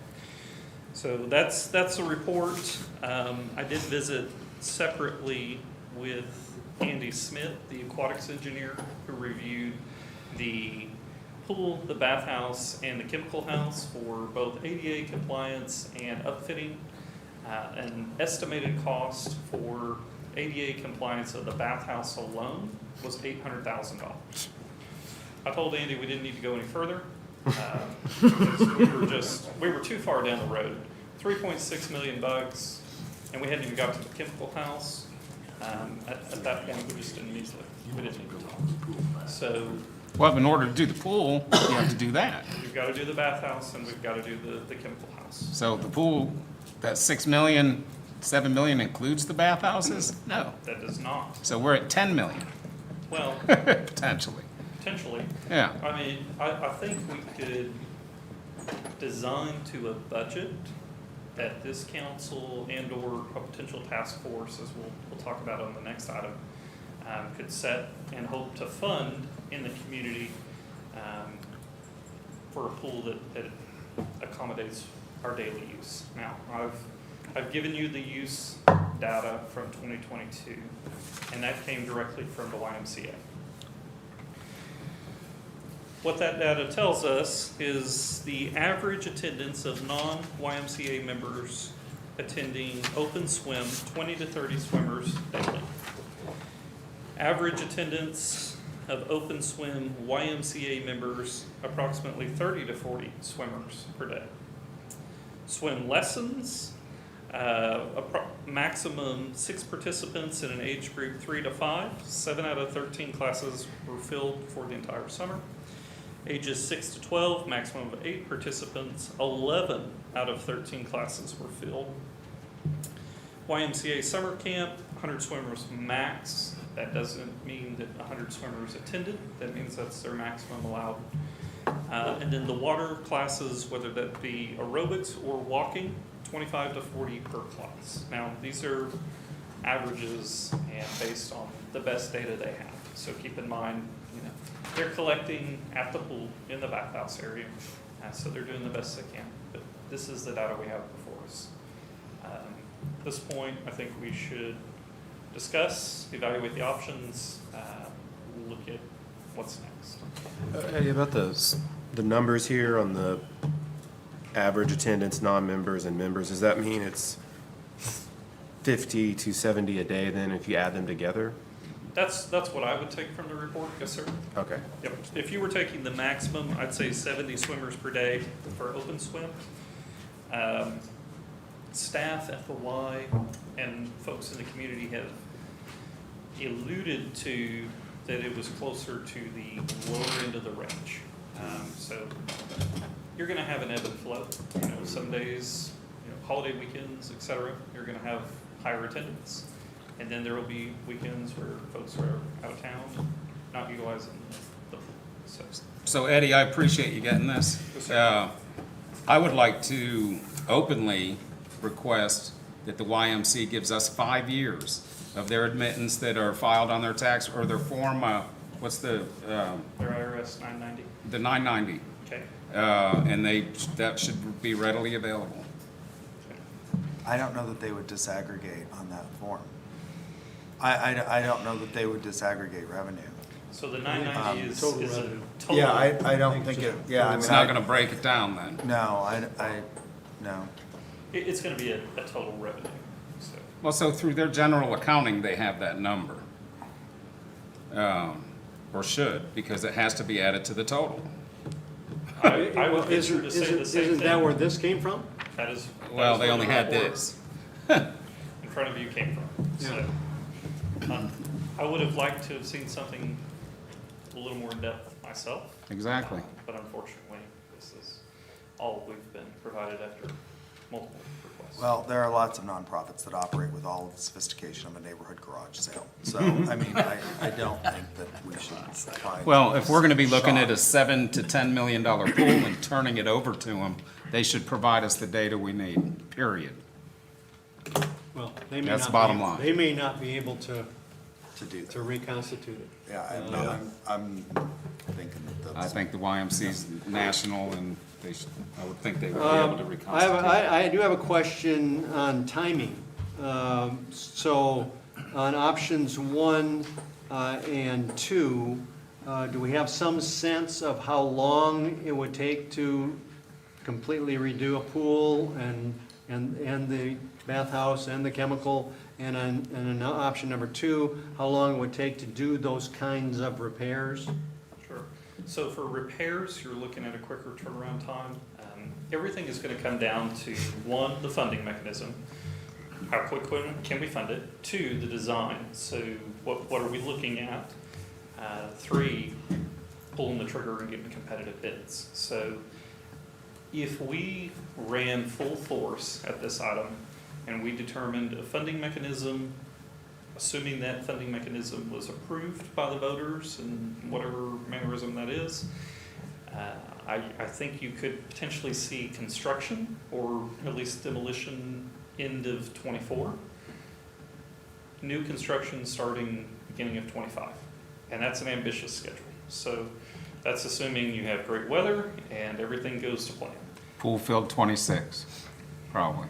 So that's a report. I did visit separately with Andy Smith, the aquatics engineer, who reviewed the pool, the bathhouse, and the chemical house for both ADA compliance and upfitting. An estimated cost for ADA compliance of the bathhouse alone was $800,000. I told Andy we didn't need to go any further. Because we were too far down the road. 3.6 million bucks, and we hadn't even got to the chemical house. At that point, we just didn't need to talk. So Well, in order to do the pool, you have to do that. we've got to do the bathhouse and we've got to do the chemical house. So the pool, that 6 million, 7 million includes the bathhouses? No. That does not. So we're at 10 million, Well, potentially. potentially. Yeah. I mean, I think we could design to a budget that this council and or a potential task force, as we'll talk about on the next item, could set and hope to fund in the community for a pool that accommodates our daily use. Now, I've given you the use data from 2022, and that came directly from the YMCA. What that data tells us is the average attendance of non-YMCA members attending open swim, 20 to 30 swimmers daily. Average attendance of open swim YMCA members, approximately 30 to 40 swimmers per day. Swim lessons, maximum 6 participants in an age group 3 to 5. 7 out of 13 classes were filled for the entire summer. Ages 6 to 12, maximum of 8 participants. 11 out of 13 classes were filled. YMCA summer camp, 100 swimmers max. That doesn't mean that 100 swimmers attended. That means that's their maximum allowed. And then the water classes, whether that be aerobics or walking, 25 to 40 per class. Now, these are averages and based on the best data they have. So keep in mind, they're collecting at the pool in the bathhouse area, so they're doing the best they can. But this is the data we have before us. At this point, I think we should discuss, evaluate the options, look at what's next. Eddie, about the numbers here on the average attendance, non-members and members, does that mean it's 50 to 70 a day then if you add them together? That's what I would take from the report, yes, sir. Okay. Yep. If you were taking the maximum, I'd say 70 swimmers per day for open swim. Staff at the Y and folks in the community have alluded to that it was closer to the lower end of the range. So you're going to have an ebb and flow. Some days, holiday weekends, et cetera, you're going to have higher attendance. And then there will be weekends where folks are out of town, not utilizing the pool. So Eddie, I appreciate you getting this. I would like to openly request that the YMC gives us 5 years of their admittance that are filed on their tax or their form, what's the? Their IRS 990. The 990. Okay. And that should be readily available. I don't know that they would disaggregate on that form. I don't know that they would disaggregate revenue. So the 990 is total a revenue. total. Yeah, I don't think it, yeah, I mean. It's not gonna break it down then. No, no. It's going to be a total revenue. So Well, so through their general accounting, they have that number. Or should, because it has to be added to the total. I would venture to say the same Isn't that thing. where this came from? That is. Well, they only had this. In front of you came from. So, I would have liked to have seen something a little more in depth myself. Exactly. But unfortunately, this is all we've been provided after multiple requests. Well, there are lots of nonprofits that operate with all of the sophistication of a neighborhood garage sale. So, I mean, I don't think that we should find. Well, if we're gonna be looking at a $7 to $10 million pool and turning it over to them, they should provide us the data we need, period. Well, they may That's not bottom be- line. They may not be able to to do that. To reconstitute it. Yeah, and I'm thinking that I that's. think the YMC's national, and they should, I would think they would be able to I reconstitute. I do have a question on timing. So on options 1 and 2, do we have some sense of how long it would take to completely redo a pool and the bathhouse and the chemical? And on option number 2, how long it would take to do those kinds of repairs? Sure. So for repairs, you're looking at a quicker turnaround time. Everything is going to come down to, 1, the funding mechanism. How quickly can we fund it? 2, the design. So what are we looking at? 3, pulling the trigger and getting competitive bids. So if we ran full force at this item and we determined a funding mechanism, assuming that funding mechanism was approved by the voters in whatever mannerism that is, I think you could potentially see construction or at least demolition end of '24. New construction starting beginning of '25. And that's an ambitious schedule. So that's assuming you have great weather and everything goes to plan. Pool filled 26, probably.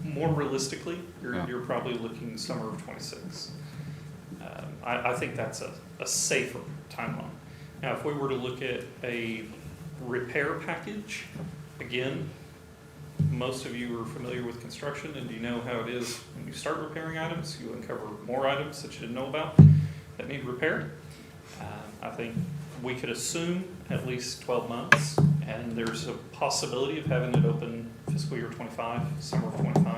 More realistically, Yeah. you're probably looking summer of '26. I think that's a safer timeline. Now, if we were to look at a repair package, again, most of you are familiar with construction and you know how it is when you start repairing items, you uncover more items that you didn't know about that need repaired. I think we could assume at least 12 months, and there's a possibility of having it open fiscal year '25, summer of '25.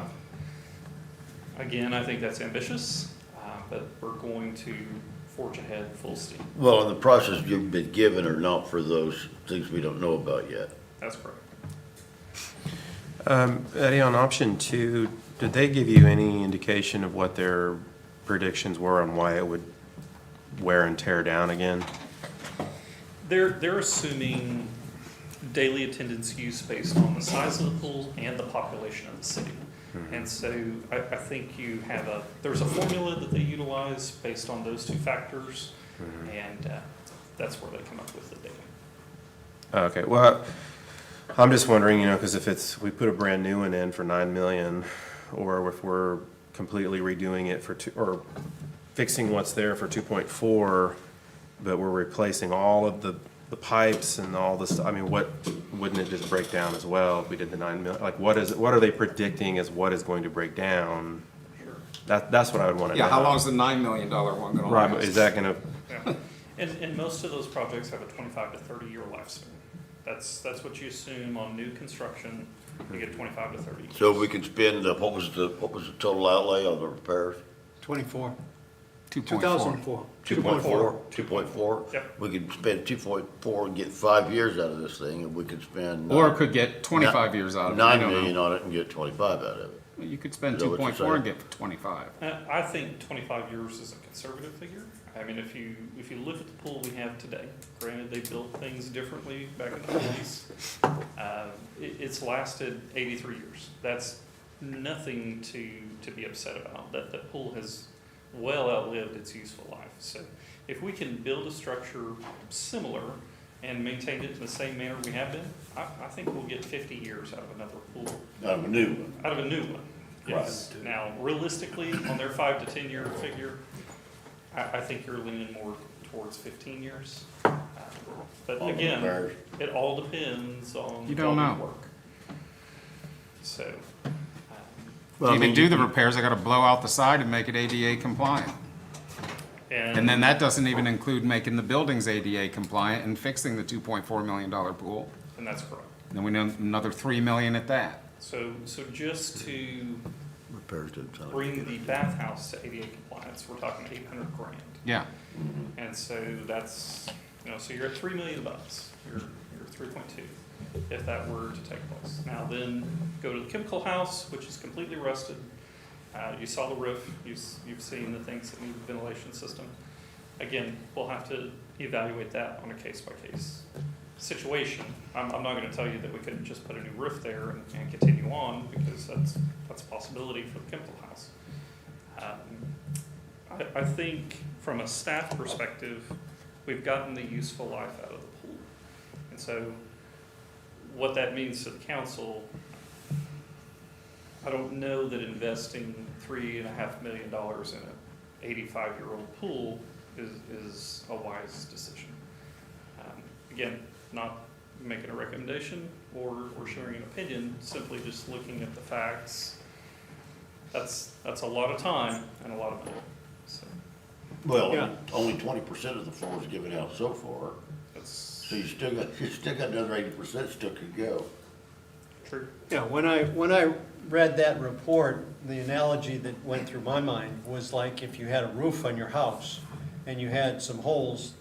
Again, I think that's ambitious, but we're going to forge ahead full steam. Well, and the process you've been given are not for those things we don't know about yet. That's correct. Eddie, on option 2, did they give you any indication of what their predictions were on why it would wear and tear down again? They're assuming daily attendance use based on the size of the pool and the population of the city. And so I think there's a formula that they utilize based on those 2 factors, and that's where they come up with the data. Okay, well, I'm just wondering, because if we put a brand new one in for $9 million, or if we're completely redoing it or fixing what's there for 2.4, but we're replacing all of the pipes and all this, wouldn't it just break down as well if we did the 9 million? Like, what are they predicting as what is going to break down? Sure. That's what I would want to know. Yeah, how long is the $9 million one gonna Right, last? but is that gonna, Yeah. And most of those projects have a 25 to 30 year lifespan. That's what you assume on new construction, you get 25 to 30 years. So we could spend, what was the total outlay on the repairs? 24. 2.4. 2004. 2.4? 2.4? Yep. We could spend 2.4 and get 5 years out of this thing, and we could spend. Or could get 25 years out of it. 9 I don't know. million on it and get 25 out of it. You could spend Is that what you're 2.4 and saying? get 25. I think 25 years is a conservative figure. I mean, if you look at the pool we have today, granted they built things differently back in the 40s, it's lasted 83 years. That's nothing to be upset about. That pool has well outlived its useful life. So if we can build a structure similar and maintain it in the same manner we have been, I think we'll get 50 years out of another pool. Out of a new one. Out of a new one, yes. Now, realistically, on their 5 to 10 year figure, I think you're leaning more towards 15 years. But On the again, repairs. it all depends on You don't quality know. of work. So, Well, To I even mean, do you the could- repairs, I gotta blow out the side and make it ADA compliant. And then that doesn't even include making the buildings ADA compliant and fixing the $2.4 million pool. and that's correct. Then we know another $3 million at that. So just to Repairs didn't sound like bring the bathhouse to ADA compliance, we're talking 800 grand. Yeah. And so that's, so you're at $3 million. You're 3.2 if that were to take place. Now then, go to the chemical house, which is completely rusted. You saw the roof. You've seen the things that need a ventilation system. Again, we'll have to evaluate that on a case-by-case situation. I'm not going to tell you that we couldn't just put a new roof there and continue on, because that's a possibility for the chemical house. I think from a staff perspective, we've gotten the useful life out of the pool. And so what that means to the council, I don't know that investing $3.5 million in an 85-year-old pool is a wise decision. Again, not making a recommendation or sharing an opinion, simply just looking at the facts. That's a lot of time and a lot of money. So Well, Yeah. only 20% of the floor is given out so far, that's so you still got another 80% still could go. true. Yeah, when I read that report, the analogy that went through my mind was like if you had a roof on your house and you had some holes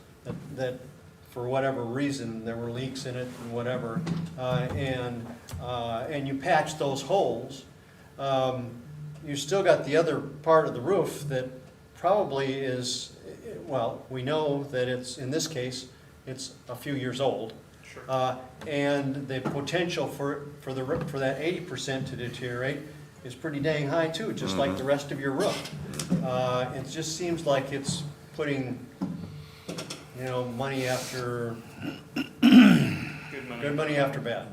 that for whatever reason, there were leaks in it and whatever, and you patched those holes, you still got the other part of the roof that probably is, well, we know that it's, in this case, it's a few years old. Sure. And the potential for that 80% to deteriorate is pretty dang high too, just like the rest of your roof. It just seems like it's putting, money after, good money after bad.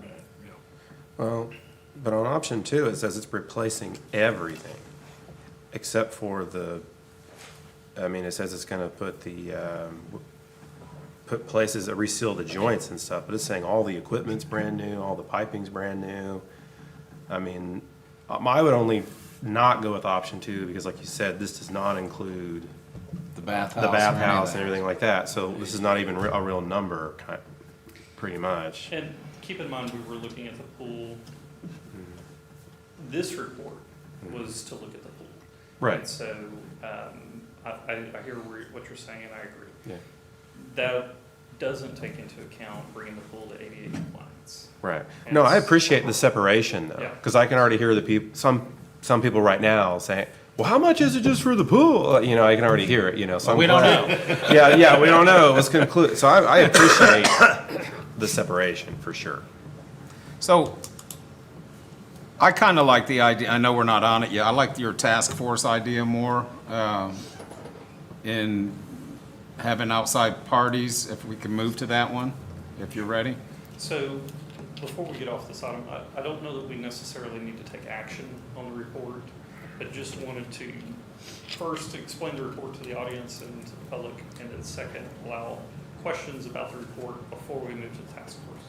Well, but on option 2, it says it's replacing everything, except for it says it's gonna put put places that reseal the joints and stuff, but it's saying all the equipment's brand new, all the piping's brand new. I mean, I would only not go with option 2, because like you said, this does not include The bathhouse. the or bathhouse and anything. everything like that, so this is not even a real number, pretty much. And keep in mind, we were looking at the pool. This report was to look at the pool. Right. And so, I hear what you're saying, and I agree. Yeah. That doesn't take into account bringing the pool to ADA compliance. Right. And No, I it's- appreciate the separation though, Yeah. because I can already hear the people, some people right now saying, well, how much is it just for the pool? I can already hear it, some. We don't know. Yeah, we don't know. Let's conclude. So I appreciate the separation for sure. So I kind of like the idea, I know we're not on it yet, I like your task force idea more, in having outside parties, if we can move to that one, if you're ready. So, before we get off this item, I don't know that we necessarily need to take action on the report, but just wanted to first explain the report to the audience and to the public, and then second, allow questions about the report before we move to the task force.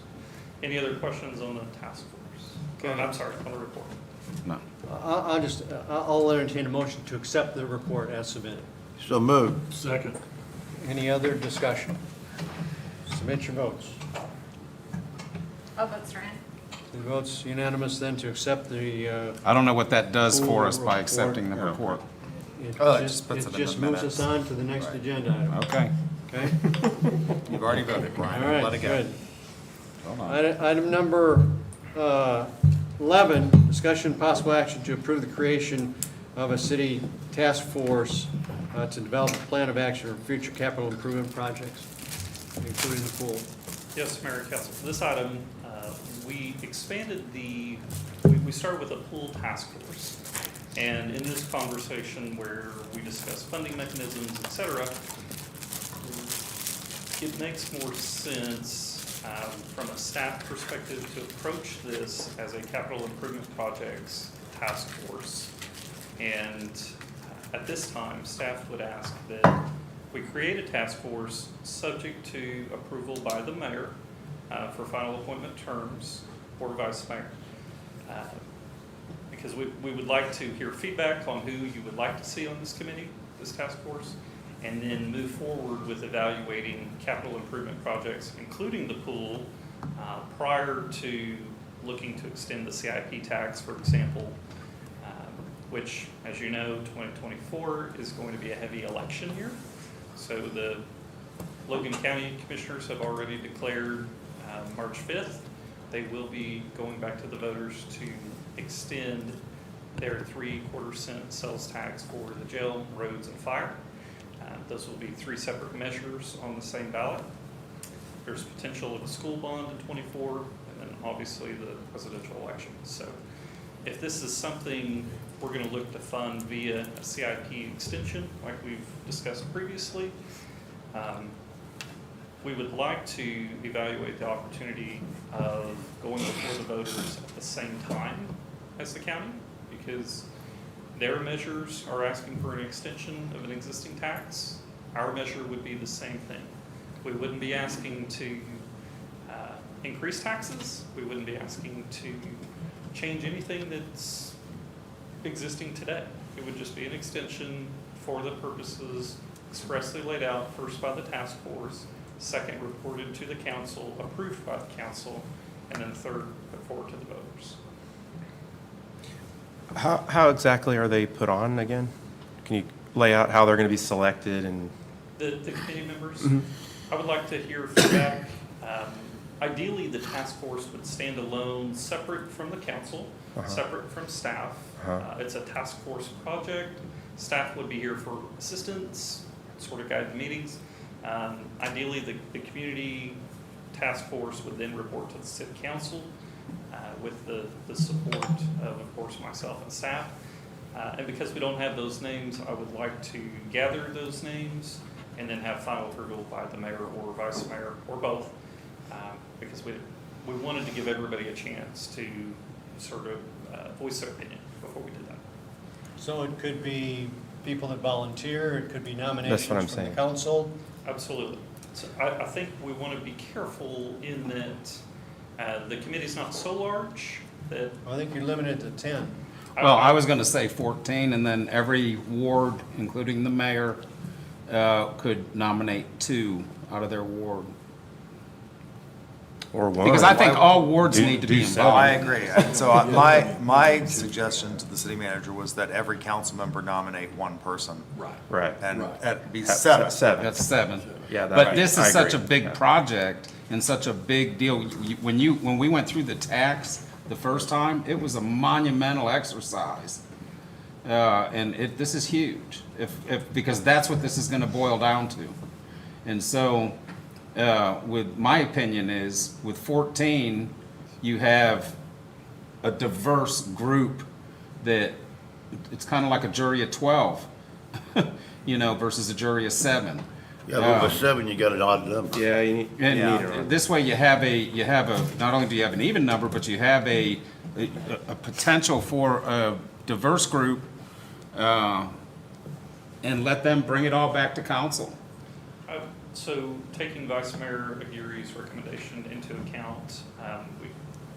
Any other questions on the task force? Okay. I'm sorry, on the report. No. I'll entertain a motion to accept the report as submitted. So moved. Second. Any other discussion? Submit your votes. All votes are in. The vote's unanimous then to accept the, I don't know what that does for us by Report. accepting the report. it Oh, it just just puts it in the moves minutes. us on to the next agenda item, Okay. okay? You've already voted, Brian. All right, Let it go. good. Hold on. Item number 11, discussion possible action to approve the creation of a city task force to develop a plan of action for future capital improvement projects, including the pool. Yes, Mayor and Council. For this item, we expanded we started with a pool task force. And in this conversation where we discuss funding mechanisms, et cetera, it makes more sense from a staff perspective to approach this as a capital improvement projects task force. And at this time, staff would ask that we create a task force subject to approval by the mayor for final appointment terms or vice mayor. Because we would like to hear feedback on who you would like to see on this committee, this task force, and then move forward with evaluating capital improvement projects, including the pool, prior to looking to extend the CIP tax, for example, which, as you know, 2024 is going to be a heavy election year. So the Logan County Commissioners have already declared March 5th. They will be going back to the voters to extend their 3/4 cent sales tax for the jail, roads, and fire. Those will be 3 separate measures on the same ballot. There's potential of a school bond in '24, and then obviously the presidential election. So If this is something we're gonna look to fund via a CIP extension, like we've discussed previously, we would like to evaluate the opportunity of going before the voters at the same time as the county, because their measures are asking for an extension of an existing tax. Our measure would be the same thing. We wouldn't be asking to increase taxes. We wouldn't be asking to change anything that's existing today. It would just be an extension for the purposes expressly laid out, first by the task force, second reported to the council, approved by the council, and then third put forward to the voters. How exactly are they put on again? Can you lay out how they're going to be selected and? The committee members, I would like to hear feedback. Ideally, the task force would stand alone, separate from the council, separate from staff. It's a task force project. Staff would be here for assistance, sort of guide the meetings. Ideally, the community task force would then report to the city council with the support of course, myself and staff. And because we don't have those names, I would like to gather those names and then have final approval by the mayor or vice mayor or both, because we wanted to give everybody a chance to sort of voice their opinion before we did that. So it could be people that volunteer, it could be nominations That's what I'm from saying. the council. Absolutely. So I think we want to be careful in that the committee's not so large that. I think you're limited to 10. Well, I was going to say 14, and then every ward, including the mayor, could nominate 2 out of their ward. Or one. Because I think all wards need to be involved. I agree. So my suggestion to the city manager was that every council member nominate one person. Right. And it'd be 7. That's 7. Yeah, But this I is such a agree. big project and such a big deal. When we went through the tax the first time, it was a monumental exercise. And this is huge, because that's what this is gonna boil down to. And so, with my opinion is, with 14, you have a diverse group that, it's kind of like a jury of 12, versus a jury of 7. Yeah, but with 7, you got an odd number. Yeah, you need. And this way you have not only do you have an even number, but you have a potential for a diverse group, and let them bring it all back to council. So taking Vice Mayor Aguirre's recommendation into account, we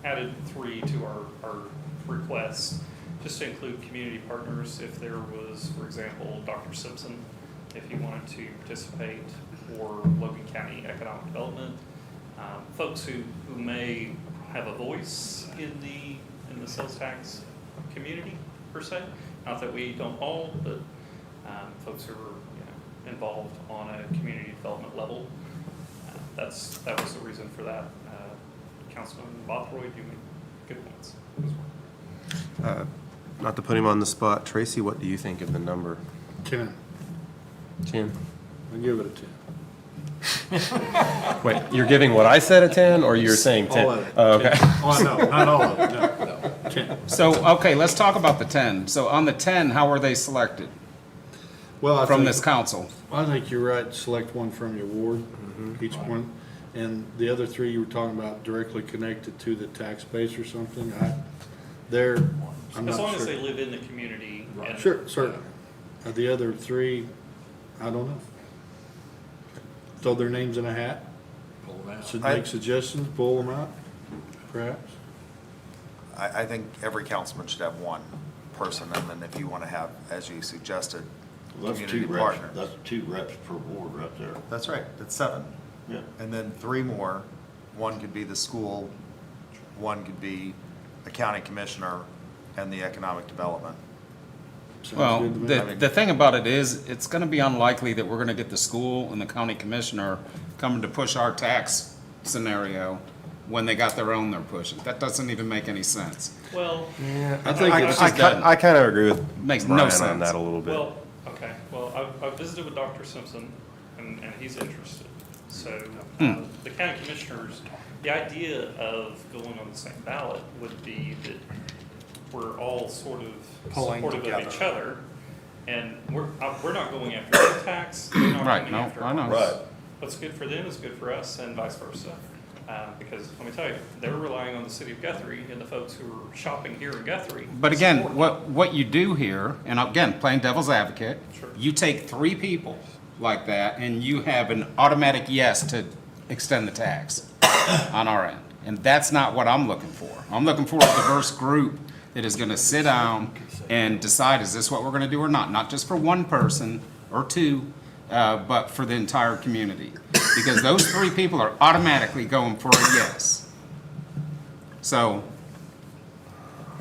added 3 to our requests, just to include community partners if there was, for example, Dr. Simpson, if he wanted to participate, or Logan County Economic Development, folks who may have a voice in the sales tax community per se. Not that we don't all, but folks who are involved on a community development level. That was the reason for that. Councilman Guthrie, you make good points as well. Not to put him on the spot, Tracy, what do you think of the number? 10. 10? I'll give it a 10. Wait, you're giving what I said a 10, or you're saying 10? All of it. Oh, okay. 10. Oh, no, not all of it, no. 10. So, okay, let's talk about the 10. So on the 10, how are they selected Well, I from think- this council? I think you're right, select one from your ward, each one. And the other 3 you were talking about directly connected to the tax base or something, I'm not As long as sure. they live in the community. and- Sure, certainly. The other 3, I don't know. Throw their names in a hat, should make suggestions, pull them out, perhaps. I think every councilman should have one person, and then if you want to have, as you suggested, That's community 2 reps, partner. that's 2 reps per ward right there. That's right, that's 7. Yeah. And then 3 more, one could be the school, one could be a county commissioner, and the economic development. Sounds Well, good to me. the thing about it is, it's gonna be unlikely that we're gonna get the school and the county commissioner coming to push our tax scenario when they got their own they're pushing. That doesn't even make any sense. Well, I think it's I kind of agree with Makes no Brian on sense. that a little bit. well, okay. Well, I've visited with Dr. Simpson, and he's interested. So the county commissioners, the idea of going on the same ballot would be that we're all sort of Pulling supportive of each together. other. And we're not going after their tax, they're not Right, going no, after I know. ours. Right. What's good for them is good for us and vice versa. Because let me tell you, they're relying on the city of Guthrie and the folks who are shopping here in Guthrie. But to again, support what you do here, and again, playing devil's advocate, Sure. you take 3 people like that and you have an automatic yes to extend the tax on our end. And that's not what I'm looking for. I'm looking for a diverse group that is gonna sit down and decide, is this what we're gonna do or not? Not just for one person or 2, but for the entire community. Because those 3 people are automatically going for a yes. So,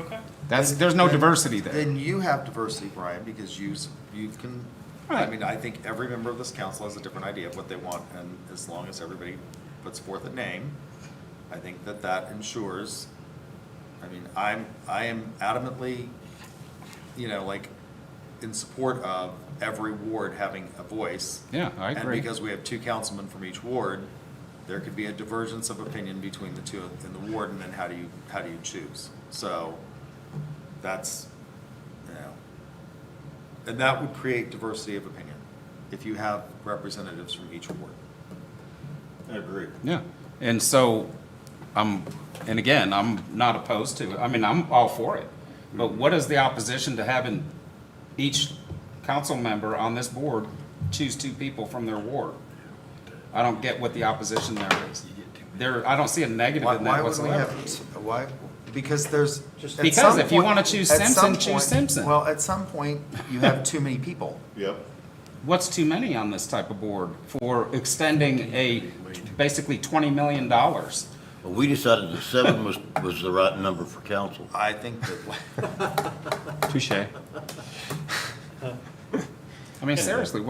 Okay. there's no diversity there. Then you have diversity, Brian, because you can, I Right. mean, I think every member of this council has a different idea of what they want, and as long as everybody puts forth a name, I think that ensures, I mean, I am adamantly, like, in support of every ward having a voice. Yeah, I agree. And because we have 2 councilmen from each ward, there could be a divergence of opinion between the 2 in the ward, and then how do you choose? So, that's, and that would create diversity of opinion, if you have representatives from each ward. I agree. Yeah, and so, and again, I'm not opposed to it, I mean, I'm all for it. But what is the opposition to having each council member on this board choose 2 people from their ward? I don't get what the opposition there is. I don't see a negative in that whatsoever. Why? Because there's. Because if you wanna choose Simpson, choose Simpson. Well, at some point, you have too many people. Yep. What's too many on this type of board for extending basically $20 million? Well, we decided that 7 was the right number for council. I think that, Touche. I mean, seriously,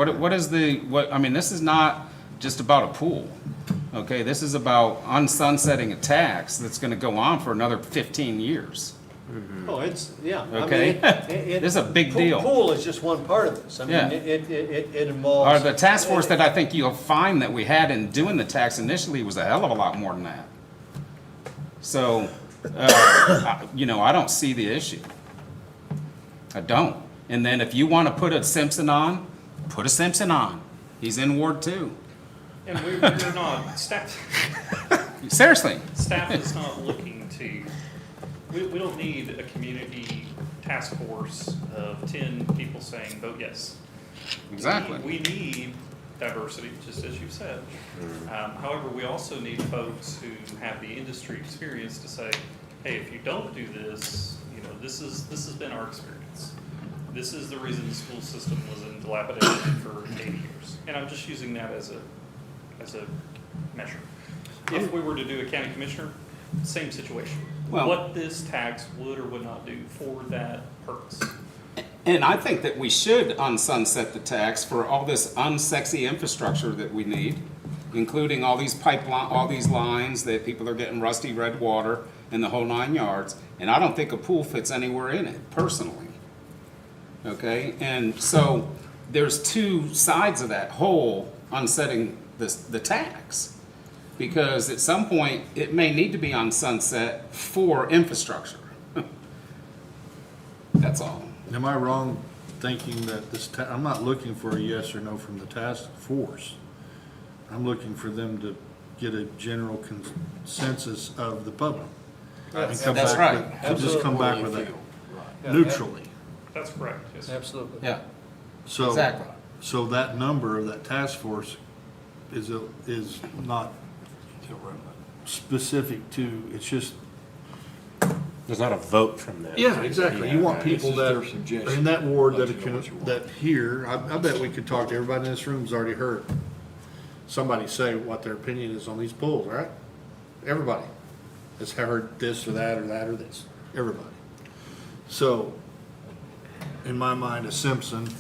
I mean, this is not just about a pool, okay? This is about unsunsetting a tax that's gonna go on for another 15 years. Oh, yeah. I mean, Okay. This is a big deal. Pool is just one part of this. I mean, Yeah. it Or involves. the task force that I think you'll find that we had in doing the tax initially was a hell of a lot more than that. So, I don't see the issue. I don't. And then if you want to put a Simpson on, put a Simpson on. He's in Ward 2. And we're not, staff Seriously. is not looking to, we don't need a community task force of 10 people saying, vote yes. Exactly. We need diversity, just as you said. However, we also need folks who have the industry experience to say, hey, if you don't do this, this has been our experience. This is the reason the school system was in dilapidation for 80 years. And I'm just using that as a measure. If we were to do a county commissioner, same situation. Well- What this tax would or would not do for that purpose. And I think that we should unsunset the tax for all this unsexy infrastructure that we need, including all these all these lines that people are getting rusty red water and the whole 9 yards. And I don't think a pool fits anywhere in it, personally. Okay, and so there's 2 sides of that whole unsetting the tax. Because at some point, it may need to be on sunset for infrastructure. That's all. Am I wrong thinking that I'm not looking for a yes or no from the task force. I'm looking for them to get a general consensus of the public. And come That's back right. with- to just come back with that neutrally. That's correct, yes. Absolutely. Yeah, So, exactly. so that number of that task force is not specific to, it's just. There's not a vote from them. Yeah, exactly. You want people This is their that suggestion. are in that ward Let that you know what you want. that hear, I bet we could talk to everybody in this room's already heard somebody say what their opinion is on these polls, right? Everybody has heard this or that or that or this, everybody. So, in my mind, a Simpson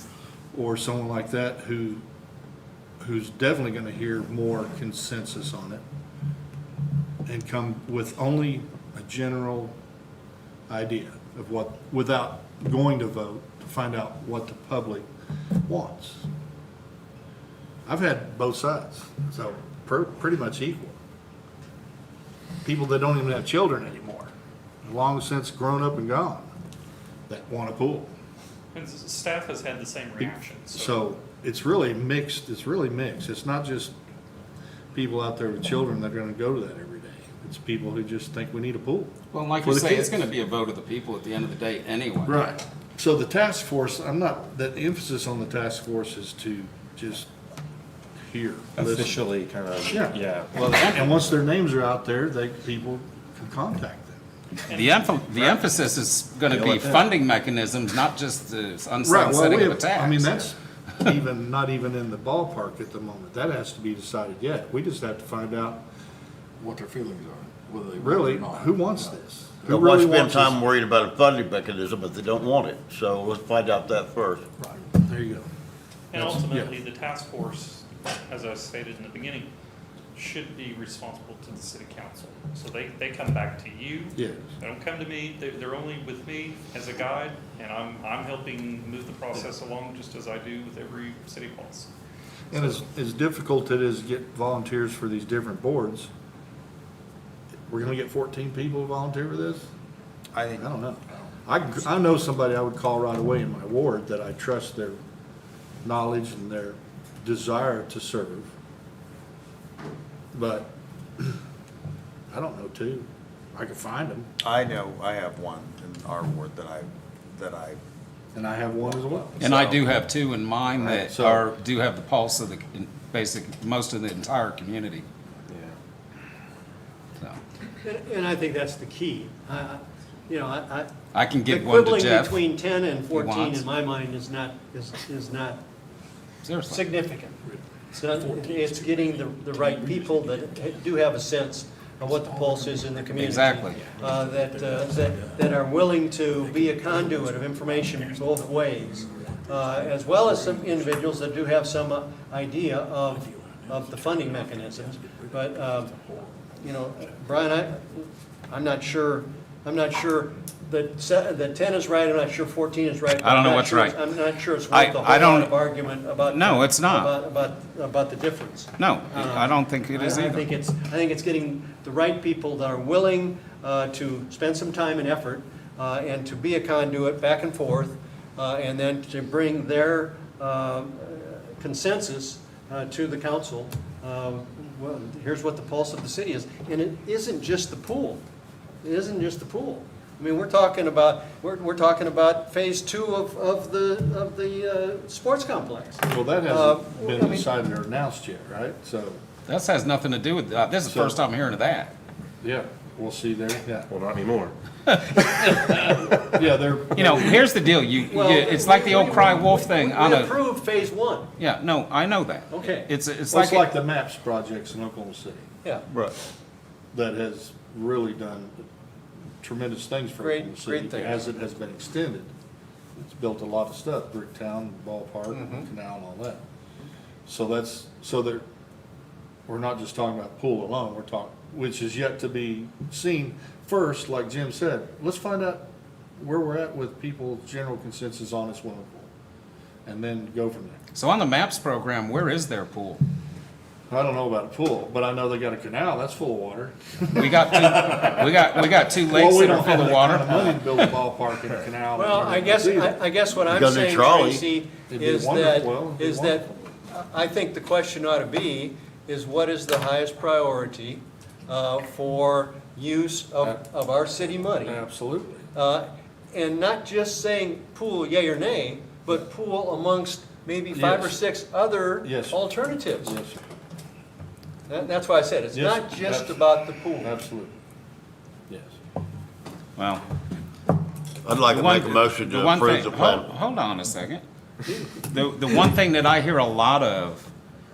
or someone like that who's definitely gonna hear more consensus on it and come with only a general idea of what, without going to vote, to find out what the public wants. I've had both sides, so pretty much equal. People that don't even have children anymore, long since grown up and gone. that want a pool. And staff has had the same reaction, So it's really mixed, It's not just people out there with children that are gonna go to that every day. It's people who just think we need a pool. Well, like For you the say, it's kids. gonna be a vote of the people at the end of the day anyway. Right. So the task force, the emphasis on the task force is to just hear, listen. Officially, kind of, Yeah. yeah. Well, And once their names are out there, people can contact them. the emphasis is gonna be funding mechanisms, not just the Right, unsetting well, of a tax. I mean, that's not even in the ballpark at the moment. That has to be decided yet. We just have to find out, What their feelings are, whether they want really, it or not. who wants this? Who Don't want really to spend wants this? time worried about a funding mechanism if they don't want it. So let's find out that first. There you go. And That's- ultimately, the task force, as I stated in the beginning, should be responsible to the city council. So they come back to you. Yes. They don't come to me, they're only with me as a guide, and I'm helping move the process along just as I do with every city boss. And as difficult it is to get volunteers for these different boards, we're gonna get 14 people to volunteer for this? I don't know. I know somebody I would call right away in my ward that I trust their knowledge and their desire to serve. But I don't know two. I could find them, I know, I have one in our ward that I, and I have one as well. And I do have two in mind Right, that so- do have the pulse of the most of the entire community. So, And I think that's the key. You know, I can the give one to quibbling Jeff. between 10 and 14 wants. in my mind is not Seriously. significant. It's getting the right people that do have a sense of what the pulse is in the community. Exactly. That are willing to be a conduit of information both ways, as well as some individuals that do have some idea of the funding mechanisms. But, you know, Brian, I'm not sure that 10 is right, I'm not sure 14 is right. I don't know what's right. I'm not sure it's I worth the don't- whole lot of argument about. No, it's not. About the difference. No, I don't think it is I either. think it's getting the right people that are willing to spend some time and effort and to be a conduit back and forth, and then to bring their consensus to the council. Well, here's what the pulse of the city is, and it isn't just the pool. It isn't just the pool. I mean, we're talking about phase 2 of the sports complex. Well, that hasn't been decided or announced yet, right? So, That has nothing to do with, this is the first time I'm hearing of that. yeah, we'll see there, yeah. Well, not anymore. Yeah, they're. You know, here's the deal, it's like the old cry wolf thing. We approved phase 1. Yeah, no, I know that. Okay. It's It's like, like the MAPS projects in Oklahoma City. Yeah. Right. That has really done tremendous things for Great- Oklahoma City. great things. As it has been extended. It's built a lot of stuff, Bricktown, Ballpark, Canal and all that. So we're not just talking about pool alone, we're talking, which is yet to be seen. First, like Jim said, let's find out where we're at with people's general consensus on this swimming pool. And then go from there. so on the MAPS program, where is their pool? I don't know about a pool, but I know they got a canal, that's full of water. We got two lakes Well, we that are don't full have of that water. kind of money to build a ballpark and a canal. Well, I guess what I'm Got a new saying, trolley. Tracy, It'd be is wonderful. that I think the question ought to be, is what is the highest priority for use of our city money? Absolutely. And not just saying pool, yea or nay, but pool amongst maybe 5 or Yes. 6 other Yes, sir. alternatives. Yes, sir. That's why I said, it's Yes, not just about the pool. Absolutely. Yes. Well, I'd like to make a motion the to one approve thing- the plan. Hold on a second. The one thing that I hear a lot of,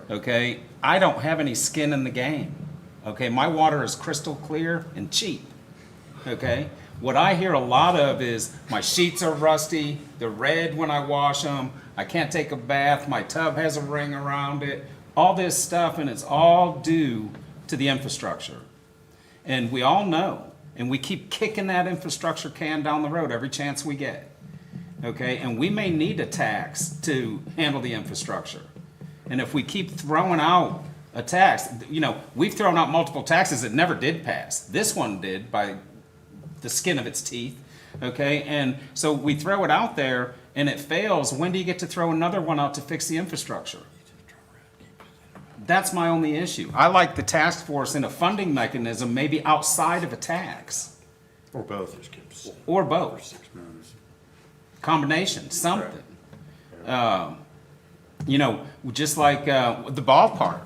okay, I don't have any skin in the game. Okay, my water is crystal clear and cheap. Okay? What I hear a lot of is my sheets are rusty, they're red when I wash them, I can't take a bath, my tub has a ring around it, all this stuff, and it's all due to the infrastructure. And we all know, and we keep kicking that infrastructure can down the road every chance we get. Okay, and we may need a tax to handle the infrastructure. And if we keep throwing out a tax, you know, we've thrown out multiple taxes that never did pass. This one did by the skin of its teeth. Okay, and so we throw it out there and it fails. When do you get to throw another one out to fix the infrastructure? That's my only issue. I like the task force in a funding mechanism, maybe outside of a tax. Or both. Or both. Combination, something. You know, just like the ballpark.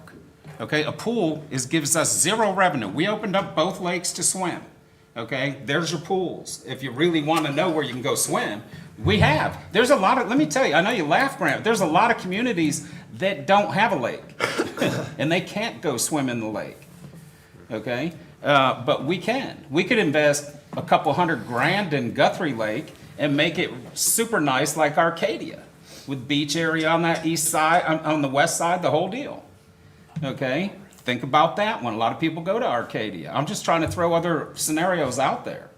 Okay, a pool gives us zero revenue. We opened up both lakes to swim. Okay, there's your pools. If you really want to know where you can go swim, we have. There's a lot of, let me tell you, I know you laugh, Grant, there's a lot of communities that don't have a lake. And they can't go swim in the lake. Okay, but we can. We could invest a couple $100,000 in Guthrie Lake and make it super nice like Arcadia, with beach area on that east side, on the west side, the whole deal. Okay, think about that one. A lot of people go to Arcadia. I'm just trying to throw other scenarios out there.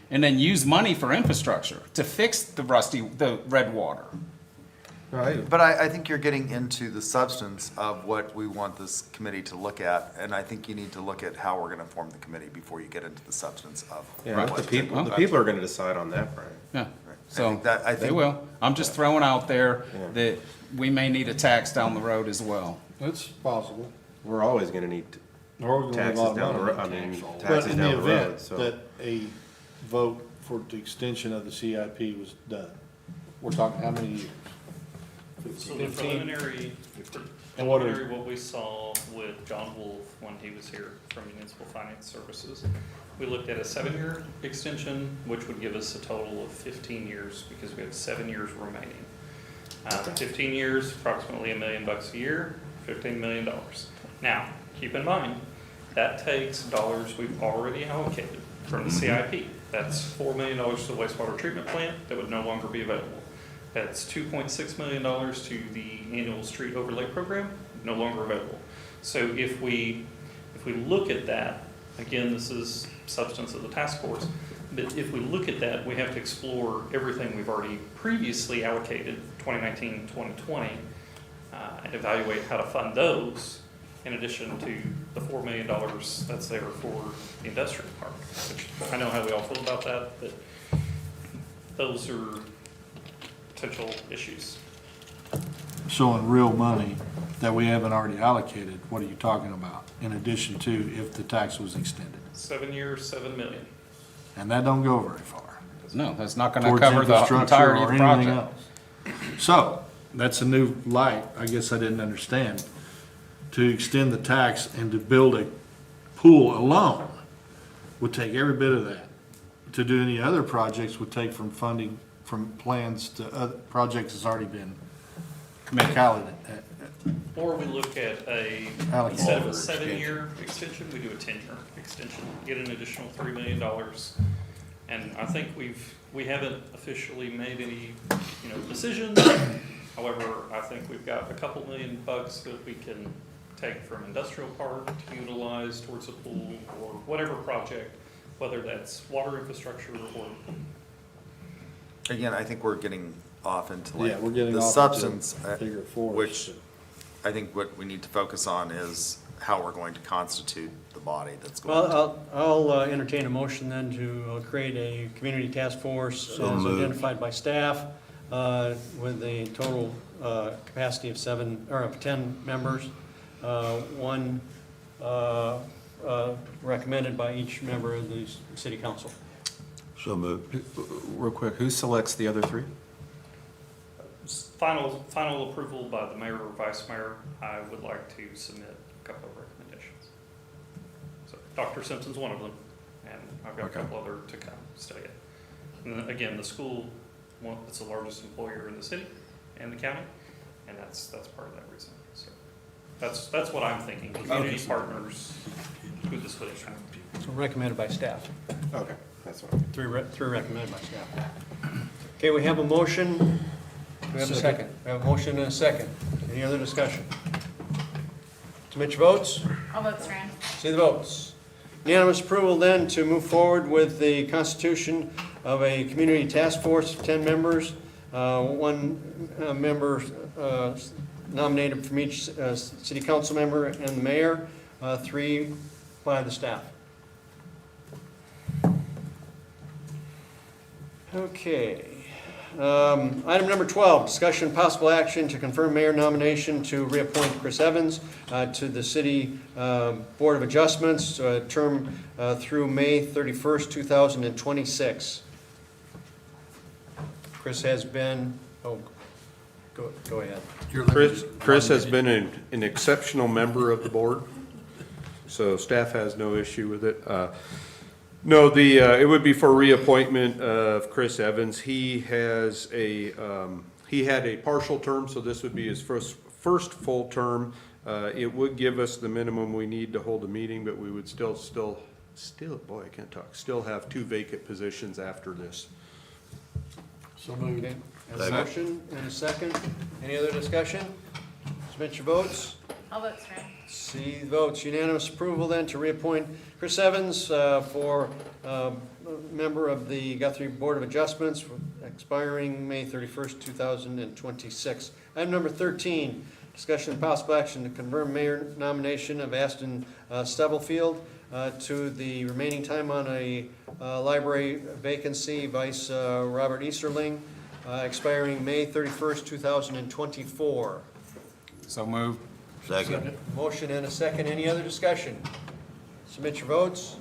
And then use money for infrastructure to fix the red water. Right. But I think you're getting into the substance of what we want this committee to look at, and I think you need to look at how we're gonna form the committee before you get into the substance of. Yeah, what the people are gonna decide on that, Brian. Yeah, I so think that- I they think- will. I'm just throwing out there Yeah. that we may need a tax down the road as well. It's possible. We're always gonna need Or we're gonna have a taxes lot of down the money. road, I mean, But taxes in the down the road, event so. that a vote for the extension of the CIP was done, we're talking how many years? So the 15? preliminary, And what what we saw with John Wolf when he was here from Municipal Finance Services, we looked at a 7-year extension, which would give us a total of 15 years, because we have 7 years remaining. 15 years, approximately $1 million a year, $15 million. Now, keep in mind, that takes dollars we've already allocated from the CIP. That's $4 million to the wastewater treatment plant that would no longer be available. That's $2.6 million to the annual street overlay program, no longer available. So if we look at that, again, this is substance of the task force, but if we look at that, we have to explore everything we've already previously allocated, 2019, 2020, and evaluate how to fund those in addition to the $4 million that's there for the industrial park, which I know how we all feel about that, but those are potential issues. So in real money that we haven't already allocated, what are you talking about, in addition to if the tax was extended? 7 years, $7 million. And that don't go very far. No, that's not gonna Towards cover the infrastructure entirety or of the anything project. else. So, that's a new light, I guess I didn't understand. To extend the tax and to build a pool alone would take every bit of that. To do any other projects would take from funding, from plans to other projects that's already been committed. Or we look at instead of a 7-year extension, we do a 10-year extension, get an additional $3 million. And I think we haven't officially made any, decisions. However, I think we've got a couple $1 million that we can take from industrial park to utilize towards a pool or whatever project, whether that's water infrastructure or. Again, I think we're getting off into Yeah, we're getting the off substance, into figure four. which I think what we need to focus on is how we're going to constitute the body that's going to. Well, I'll entertain a motion then to create a community task force So as moved. identified by staff with a total capacity of 10 members, one recommended by each member of the city council. So moved. Real quick, who selects the other three? Final approval by the mayor or vice mayor, I would like to submit a couple of recommendations. So Dr. Simpson's one of them, and I've got a couple other to come study it. And then again, the school, it's the largest employer in the city and the county, and that's part of that reason. So that's what I'm thinking, community partners, who this would attract. So recommended by staff. Okay, that's what I'm. Three recommended by staff. Okay, we have a motion. We have a second. We have a motion and a second. Any other discussion? Submit your votes. All votes are in. See the votes. Unanimous approval then to move forward with the constitution of a community task force of 10 members. One member nominated from each city council member and the mayor, 3 by the staff. Okay. Item number 12, discussion and possible action to confirm mayor nomination to reappoint Chris Evans to the City Board of Adjustments, term through May 31st, 2026. Chris has been, go ahead. Chris has been an exceptional member of the board, so staff has no issue with it. No, it would be for reappointment of Chris Evans. He has he had a partial term, so this would be his first full term. It would give us the minimum we need to hold a meeting, but we would still, boy, I can't talk, still have 2 vacant positions after this. So moved. Okay. Have a motion and a second. Any other discussion? Submit your votes. I'll vote Strand. See the votes. Unanimous approval then to reappoint Chris Evans for member of the Guthrie Board of Adjustments expiring May 31st, 2026. Item number 13, discussion and possible action to confirm mayor nomination of Aston Stubblefield to the remaining time on a library vacancy, Vice Robert Easterling, expiring May 31st, 2024. So moved. Second. Motion and a second. Any other discussion? Submit your votes.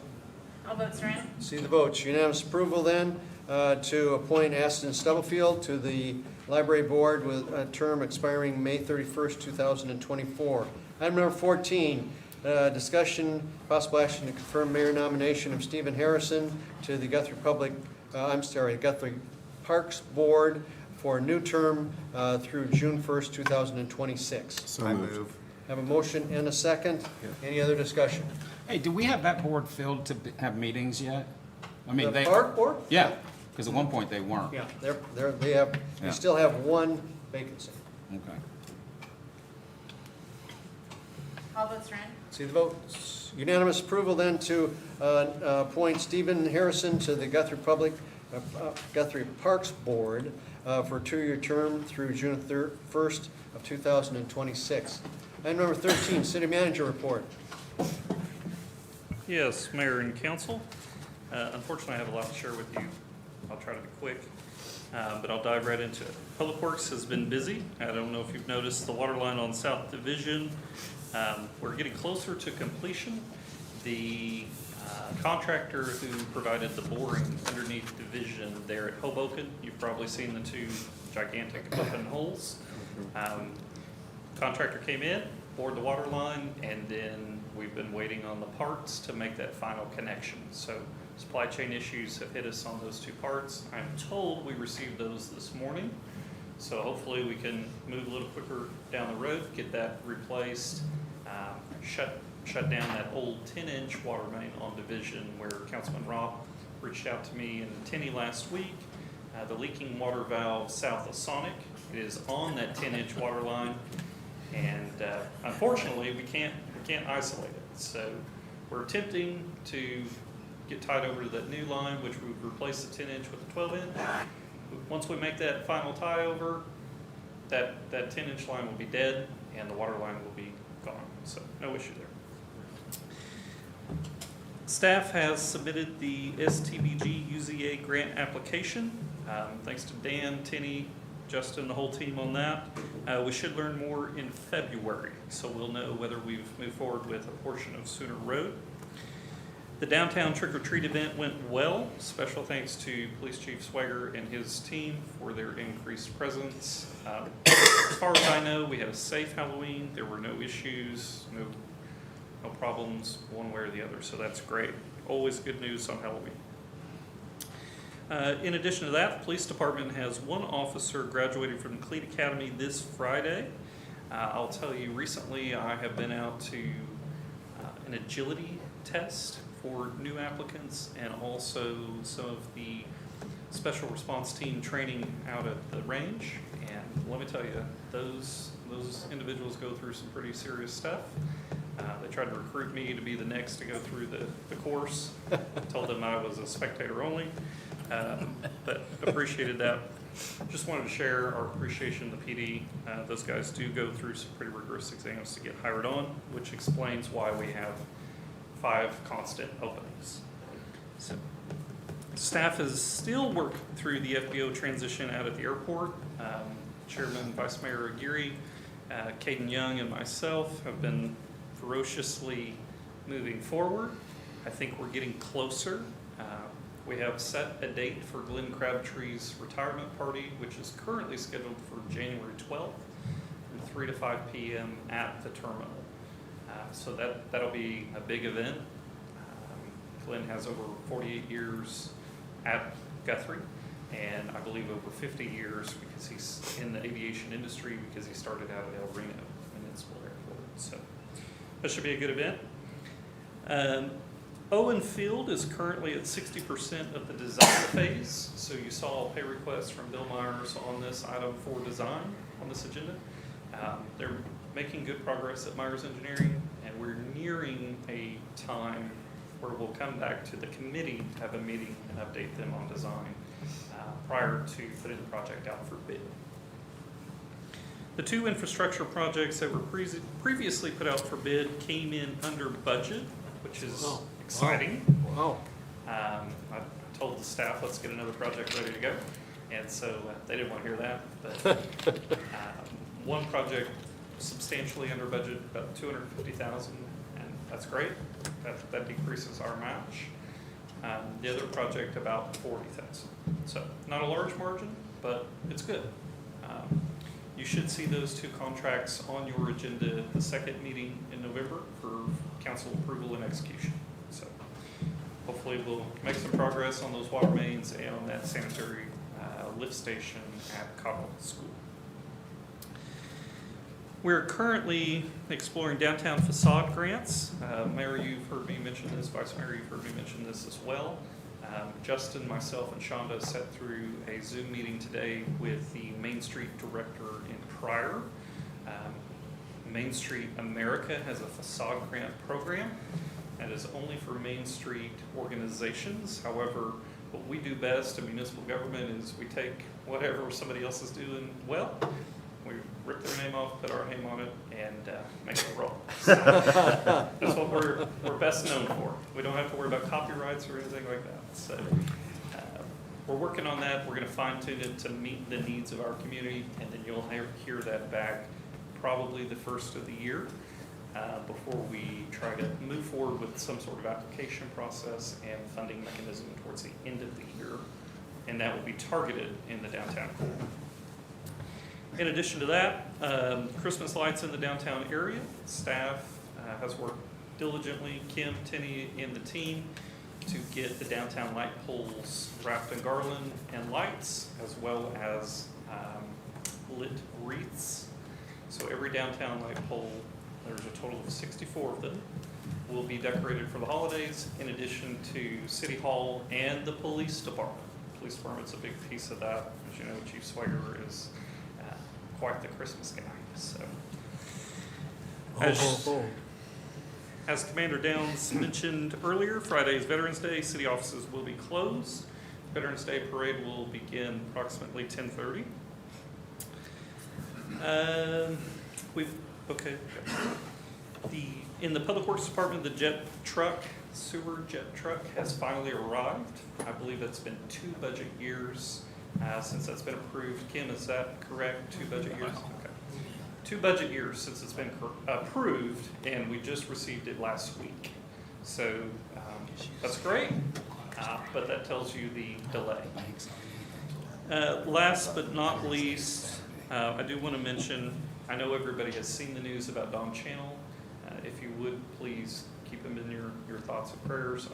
I'll vote Strand. See the votes. Unanimous approval then to appoint Aston Stubblefield to the library board with a term expiring May 31st, 2024. Item number 14, discussion, possible action to confirm mayor nomination of Stephen Harrison to the Guthrie Guthrie Parks Board for a new term through June 1st, 2026. So moved. Have a motion and a second. Any other discussion? Hey, do we have that board filled to have meetings yet? I mean, The park board? Yeah, because at one point they weren't. Yeah, they Yeah. still have 1 vacancy. Okay. I'll vote Strand. See the votes. Unanimous approval then to appoint Stephen Harrison to the Guthrie Parks Board for a 2-year term through June 1st of 2026. Item number 13, city manager report. Yes, Mayor and Council. Unfortunately, I have a lot to share with you. I'll try to be quick, but I'll dive right into it. Public Works has been busy. I don't know if you've noticed the water line on South Division. We're getting closer to completion. The contractor who provided the boring underneath Division there at Hoboken, you've probably seen the 2 gigantic open holes. Contractor came in, bored the water line, and then we've been waiting on the parts to make that final connection. So supply chain issues have hit us on those 2 parts. I'm told we received those this morning. So hopefully we can move a little quicker down the road, get that replaced, shut down that old 10-inch water main on Division where Councilman Roth reached out to me in Tenney last week. The leaking water valve south of Sonic, it is on that 10-inch water line, and unfortunately we can't isolate it. So we're attempting to get tied over to that new line, which we would replace the 10-inch with the 12-inch. Once we make that final tie over, that 10-inch line will be dead and the water line will be gone. So no issue there. Staff has submitted the STBG UZA grant application. Thanks to Dan, Tinny, Justin, the whole team on that. We should learn more in February, so we'll know whether we've moved forward with a portion of Sooner Road. The downtown trick-or-treat event went well. Special thanks to Police Chief Swagger and his team for their increased presence. As far as I know, we had a safe Halloween. There were no issues, no problems one way or the other, so that's great. Always good news on Halloween. In addition to that, the police department has 1 officer graduating from the Cleat Academy this Friday. I'll tell you, recently I have been out to an agility test for new applicants and also some of the special response team training out at the range. And let me tell you, those individuals go through some pretty serious stuff. They tried to recruit me to be the next to go through the course. I told them I was a spectator only, but appreciated that. Just wanted to share our appreciation to the PD. Those guys do go through some pretty rigorous exams to get hired on, which explains why we have 5 constant openings. So, Staff is still working through the FBO transition out at the airport. Chairman, Vice Mayor Aguirre, Caden Young, and myself have been ferociously moving forward. I think we're getting closer. We have set a date for Glenn Crabtree's retirement party, which is currently scheduled for January 12th from 3 to 5 p.m. at the terminal. So that'll be a big event. Glenn has over 48 years at Guthrie, and I believe over 50 years because he's in the aviation industry because he started out at El Reno Municipal Airport. So that should be a good event. Owen Field is currently at 60% of the design phase. So you saw a pay request from Bill Myers on this item for design on this agenda. They're making good progress at Myers Engineering, and we're nearing a time where we'll come back to the committee, have a meeting, and update them on design prior to putting the project out for bid. The two infrastructure projects that were previously put out for bid came in under budget, which is exciting. Wow. I told the staff, let's get another project ready to go. And so they didn't want to hear that. But one project substantially under budget, about $250,000, and that's great. That decreases our match. The other project about $40,000. So not a large margin, but it's good. You should see those two contracts on your agenda at the second meeting in November for council approval and execution. So hopefully we'll make some progress on those water mains and on that sanitary lift station at Cobble School. We're currently exploring downtown facade grants. Mayor, you've heard me mention this. Vice Mayor, you've heard me mention this as well. Justin, myself, and Shonda sat through a Zoom meeting today with the Main Street Director in Pryor. Main Street America has a facade grant program that is only for Main Street organizations. However, what we do best in municipal government is we take whatever somebody else is doing well, we rip their name off, put our name on it, and make it roll. So that's what we're best known for. We don't have to worry about copyrights or anything like that. So we're working on that. We're going to fine tune it to meet the needs of our community, and then you'll hear that back probably the first of the year before we try to move forward with some sort of application process and funding mechanism towards the end of the year. And that will be targeted in the downtown core. In addition to that, Christmas lights in the downtown area. Staff has worked diligently, Kim, Tinney, and the team, to get the downtown light poles wrapped in garland and lights, as well as lit wreaths. So every downtown light pole, there's a total of 64 of them, will be decorated for the holidays, in addition to City Hall and the police department. The police department's a big piece of that. As you know, Chief Swager is quite the Christmas guy. So, as Commander Downs mentioned earlier, Friday is Veterans Day. City offices will be closed. Veterans Day parade will begin approximately 10:30. In the Public Works Department, the sewer jet truck has finally arrived. I believe it's been 2 budget years since that's been approved. Kim, is that correct? 2 budget years? Okay. 2 budget years since it's been approved, and we just received it last week. So that's great, but that tells you the delay. Last but not least, I do want to mention, I know everybody has seen the news about Don Channel. If you would, please keep him in your thoughts and prayers.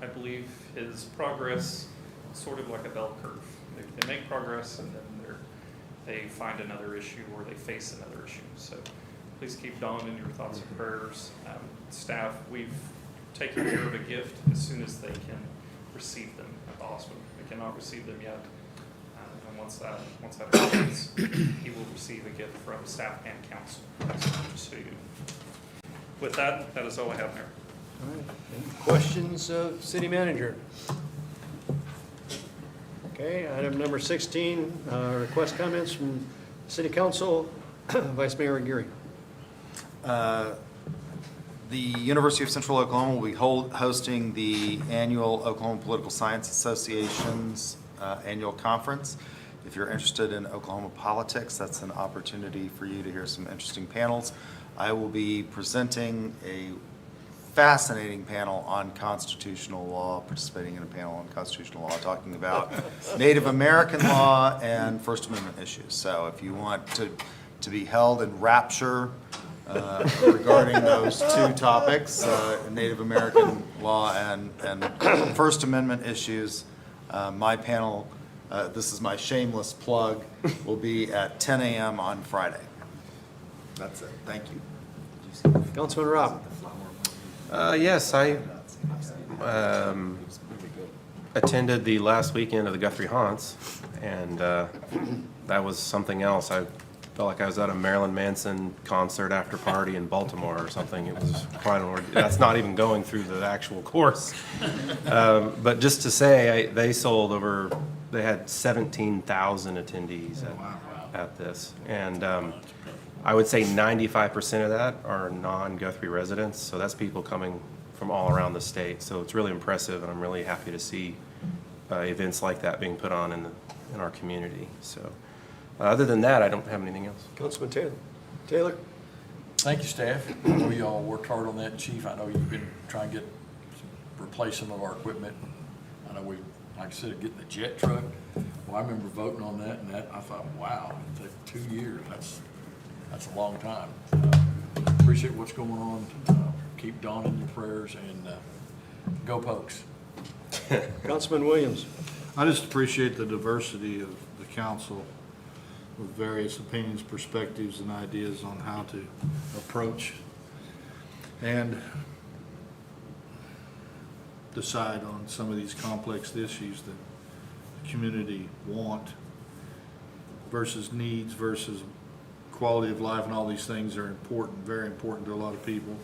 I believe his progress is sort of like a bell curve. They make progress, and then they find another issue, or they face another issue. So please keep Don in your thoughts and prayers. Staff, we've taken care of a gift as soon as they can receive them at the hospital. They cannot receive them yet. And once that happens, he will receive a gift from staff and council. Just so you know. With that is all I have there. All right. Any questions of City Manager? Okay, item number 16, request comments from City Council. Vice Mayor Aguirre. The University of Central Oklahoma will be hosting the annual Oklahoma Political Science Association's annual conference. If you're interested in Oklahoma politics, that's an opportunity for you to hear some interesting panels. I will be presenting a fascinating panel on constitutional law, participating in a panel on constitutional law, talking about Native American law and First Amendment issues. So if you want to be held in rapture regarding those two topics, Native American law and First Amendment issues, my panel, this is my shameless plug, will be at 10 a.m. on Friday. That's it. Thank you. Councilman Rob. Yes, I attended the last weekend of the Guthrie Haunts, and that was something else. I felt like I was at a Marilyn Manson concert after party in Baltimore or something. It was quite an ordeal. That's not even going through the actual course. But just to say, they had 17,000 attendees at this. And I would say 95% of that are non-Guthrie residents, so that's people coming from all around the state. So it's really impressive, and I'm really happy to see events like that being put on in our community. So other than that, I don't have anything else. Councilman Taylor. Taylor? Thank you, staff. I know you all worked hard on that, Chief. I know you've been trying to replace some of our equipment. I know we, like I said, getting the jet truck. Well, I remember voting on that, and I thought, wow, it took 2 years. That's a long time. Appreciate what's going on. Keep Dawn in your prayers, and go Pokes. Councilman Williams. I just appreciate the diversity of the council with various opinions, perspectives, and ideas on how to approach and decide on some of these complex issues that the community want versus needs versus quality of life, and all these things are important, very important to a lot of people.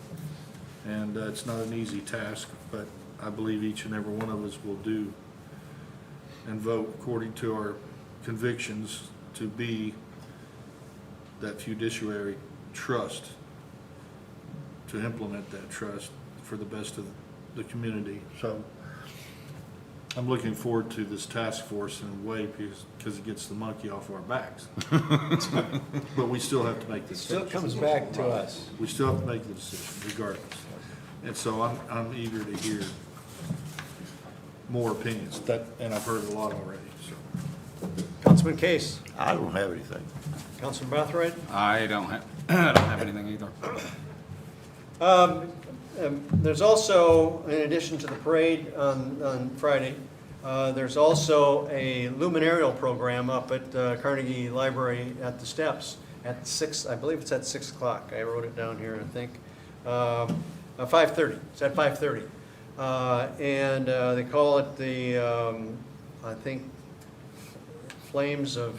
And it's not an easy task, but I believe each and every one of us will do and vote according to our convictions to be that fiduciary trust, to implement that trust for the best of the community. So I'm looking forward to this task force in a way because it gets the monkey off our backs. But we still have to make the decision. Still comes back to us. We still have to make the decision regardless. And so I'm eager to hear more opinions, and I've heard a lot already, so. Councilman Case. I don't have anything. Councilman Brathwaite. I don't have anything either. There's also, in addition to the parade on Friday, there's also a luminarial program up at Carnegie Library at the steps at 6, I believe it's at 6 o'clock. I wrote it down here, I think. 5:30, it's at 5:30. And they call it the, I think, Flames of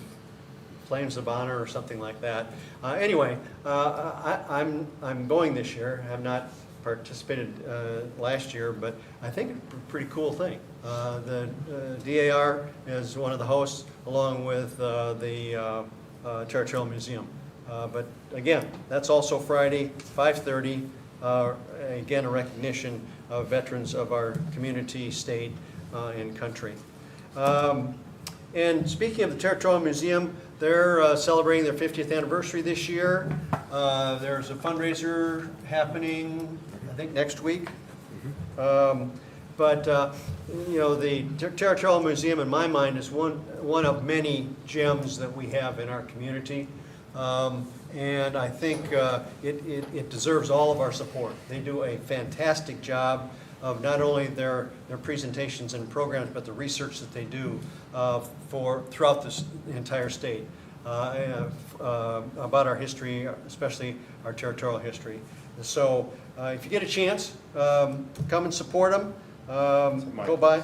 Honor or something like that. Anyway, I'm going this year. I have not participated last year, but I think it's a pretty cool thing. The DAR is one of the hosts, along with the Territorial Museum. But again, that's also Friday, 5:30. Again, a recognition of veterans of our community, state, and country. And speaking of the Territorial Museum, they're celebrating their 50th anniversary this year. There's a fundraiser happening, I think, next week. But you know, the Territorial Museum, in my mind, is one of many gems that we have in our community. And I think it deserves all of our support. They do a fantastic job of not only their presentations and programs, but the research that they do throughout the entire state about our history, especially our territorial history. So if you get a chance, come and support them. Go by.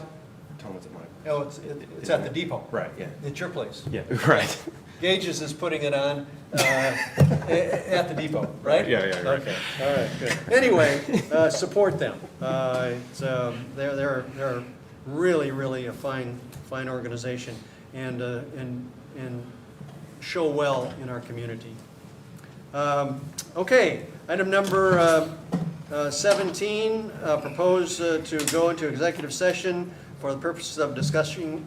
Tell them it's at mine. Oh, it's at the depot. Right, yeah. It's your place. Yeah, right. Gages is putting it on at the depot, right? Yeah, right. Okay, all right, good. Anyway, support them. They're really a fine organization and show well in our community. Okay, item number 17, propose to go into executive session for the purposes of discussing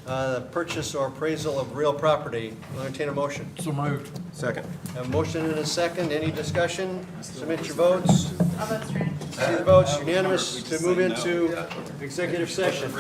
the purchase or appraisal of real property. I'll entertain a motion. So moved. Second. A motion and a second. Any discussion? Submit your votes. All votes are in. See the votes, unanimous to move into executive session.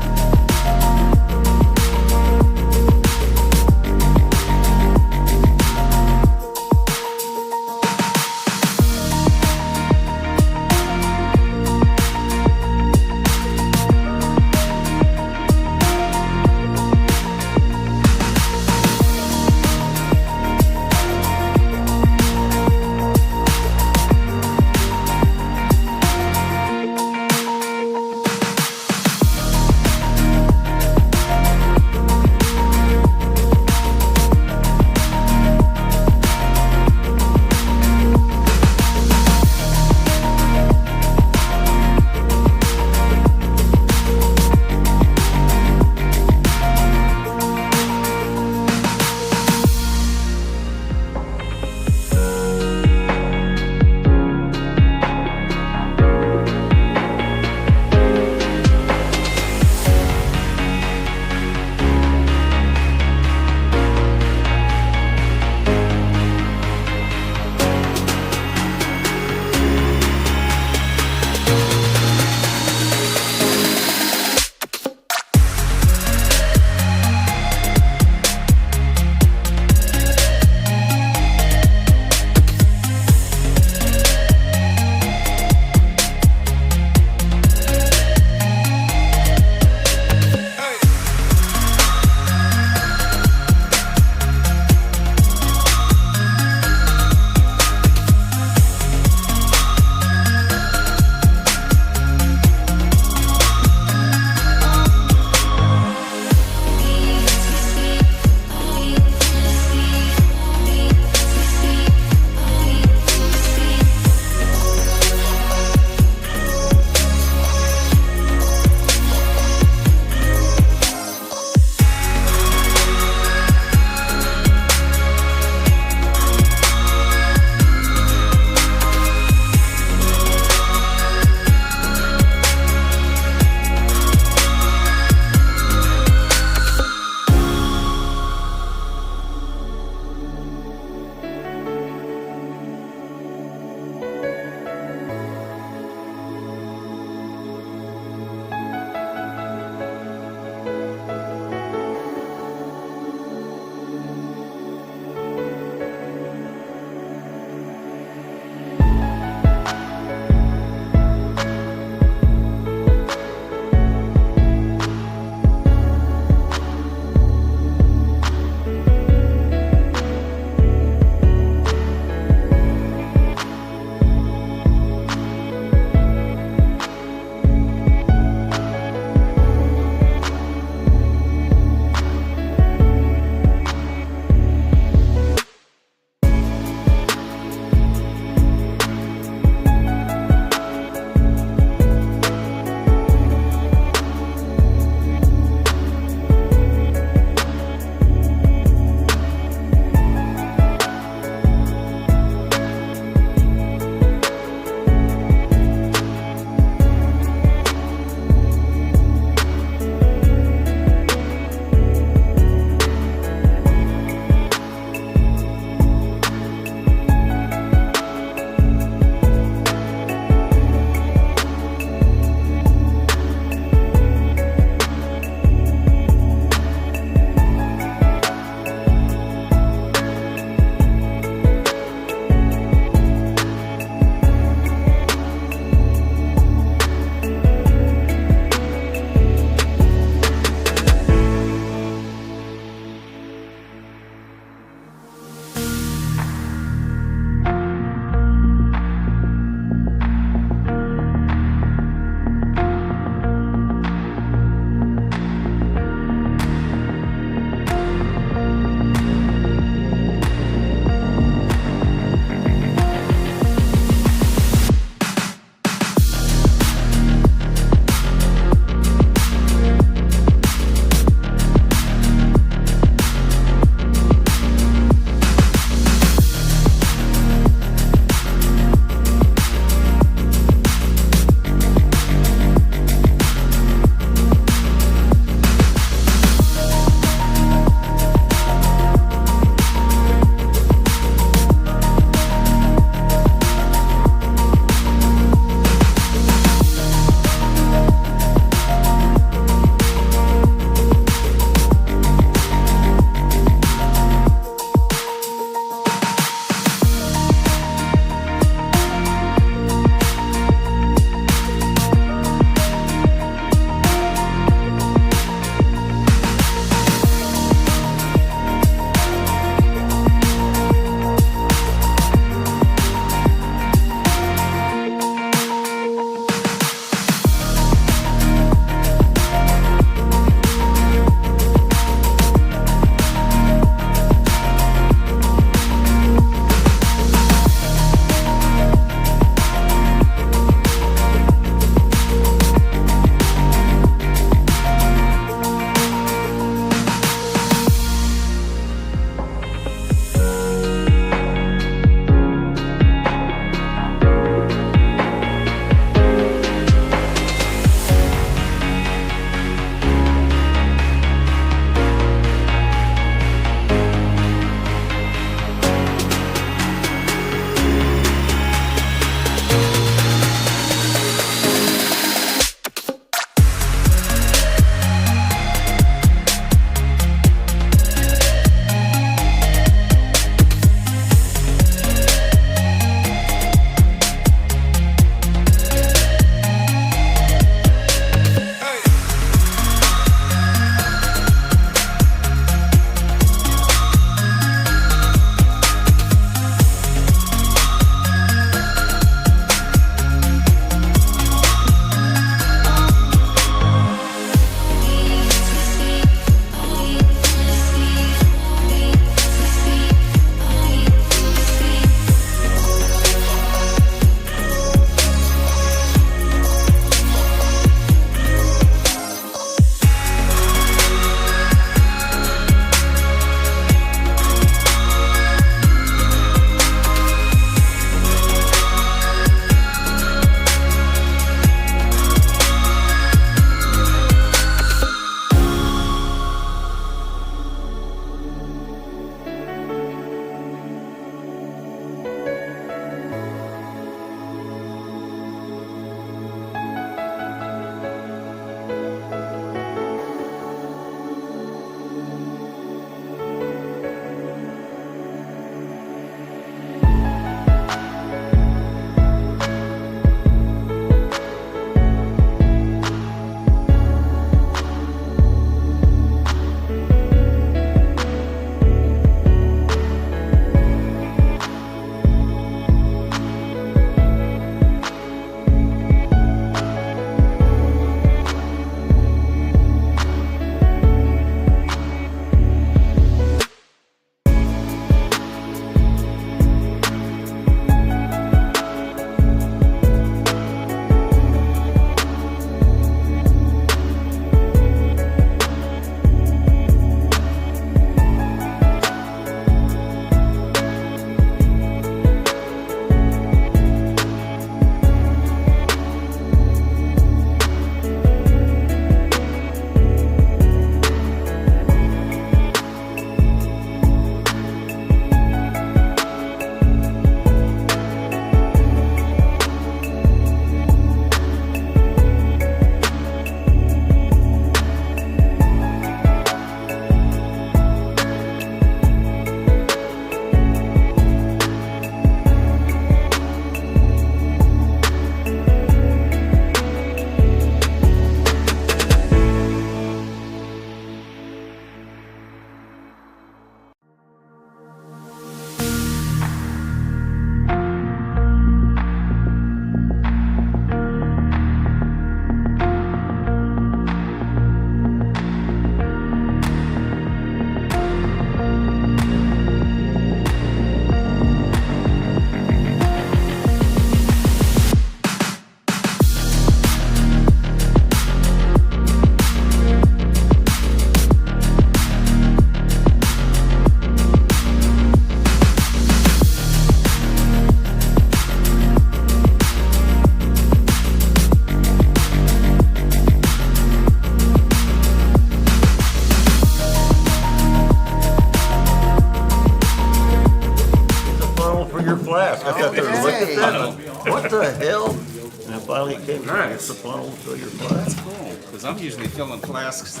flask. I sat there and looked at that. What the hell? And it finally came, it's the funnel, fill your flask. Cool, because I'm usually filling flasks.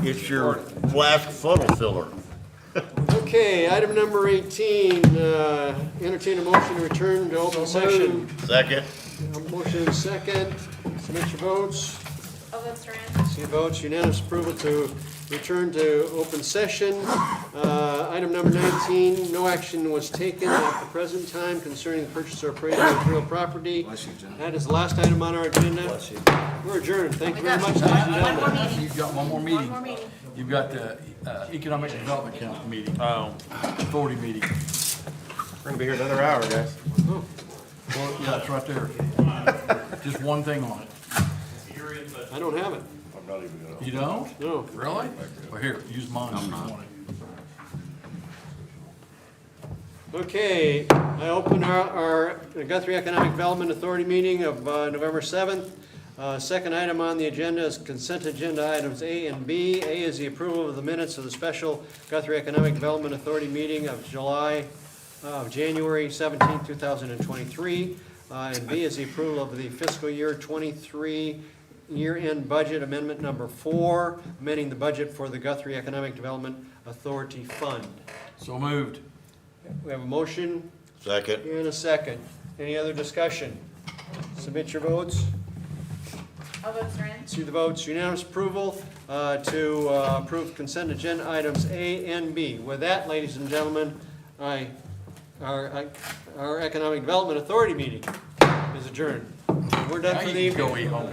It's your flask funnel filler. Okay, item number 18, entertain a motion to return to open session. Second. A motion and second. Submit your votes. All votes are in. See votes, unanimous approval to return to open session. Item number 19, no action was taken at the present time concerning the purchase or appraisal of real property. That is the last item on our agenda. We're adjourned. Thank you very much, ladies and gentlemen. You've got one more meeting. One more meeting. You've got the Economic Development Council meeting. Authority meeting. We're gonna be here another hour, guys. Well, yeah, it's right there. Just one thing on it. I don't have it. You don't? No. Really? Well, here, use mine if you want it. Okay, I open our Guthrie Economic Development Authority meeting of November 7th. Second item on the agenda is consent agenda items A and B. A is the approval of the minutes of the special Guthrie Economic Development Authority meeting of January 17, 2023. And B is the approval of the fiscal year 23 year-end budget amendment number 4, amending the budget for the Guthrie Economic Development Authority Fund. So moved. We have a motion Second. and a second. Any other discussion? Submit your votes. All votes are in. See the votes. Unanimous approval to approve consent agenda items A and B. With that, ladies and gentlemen, our Economic Development Authority meeting is adjourned. We're done for the evening. Go eat home.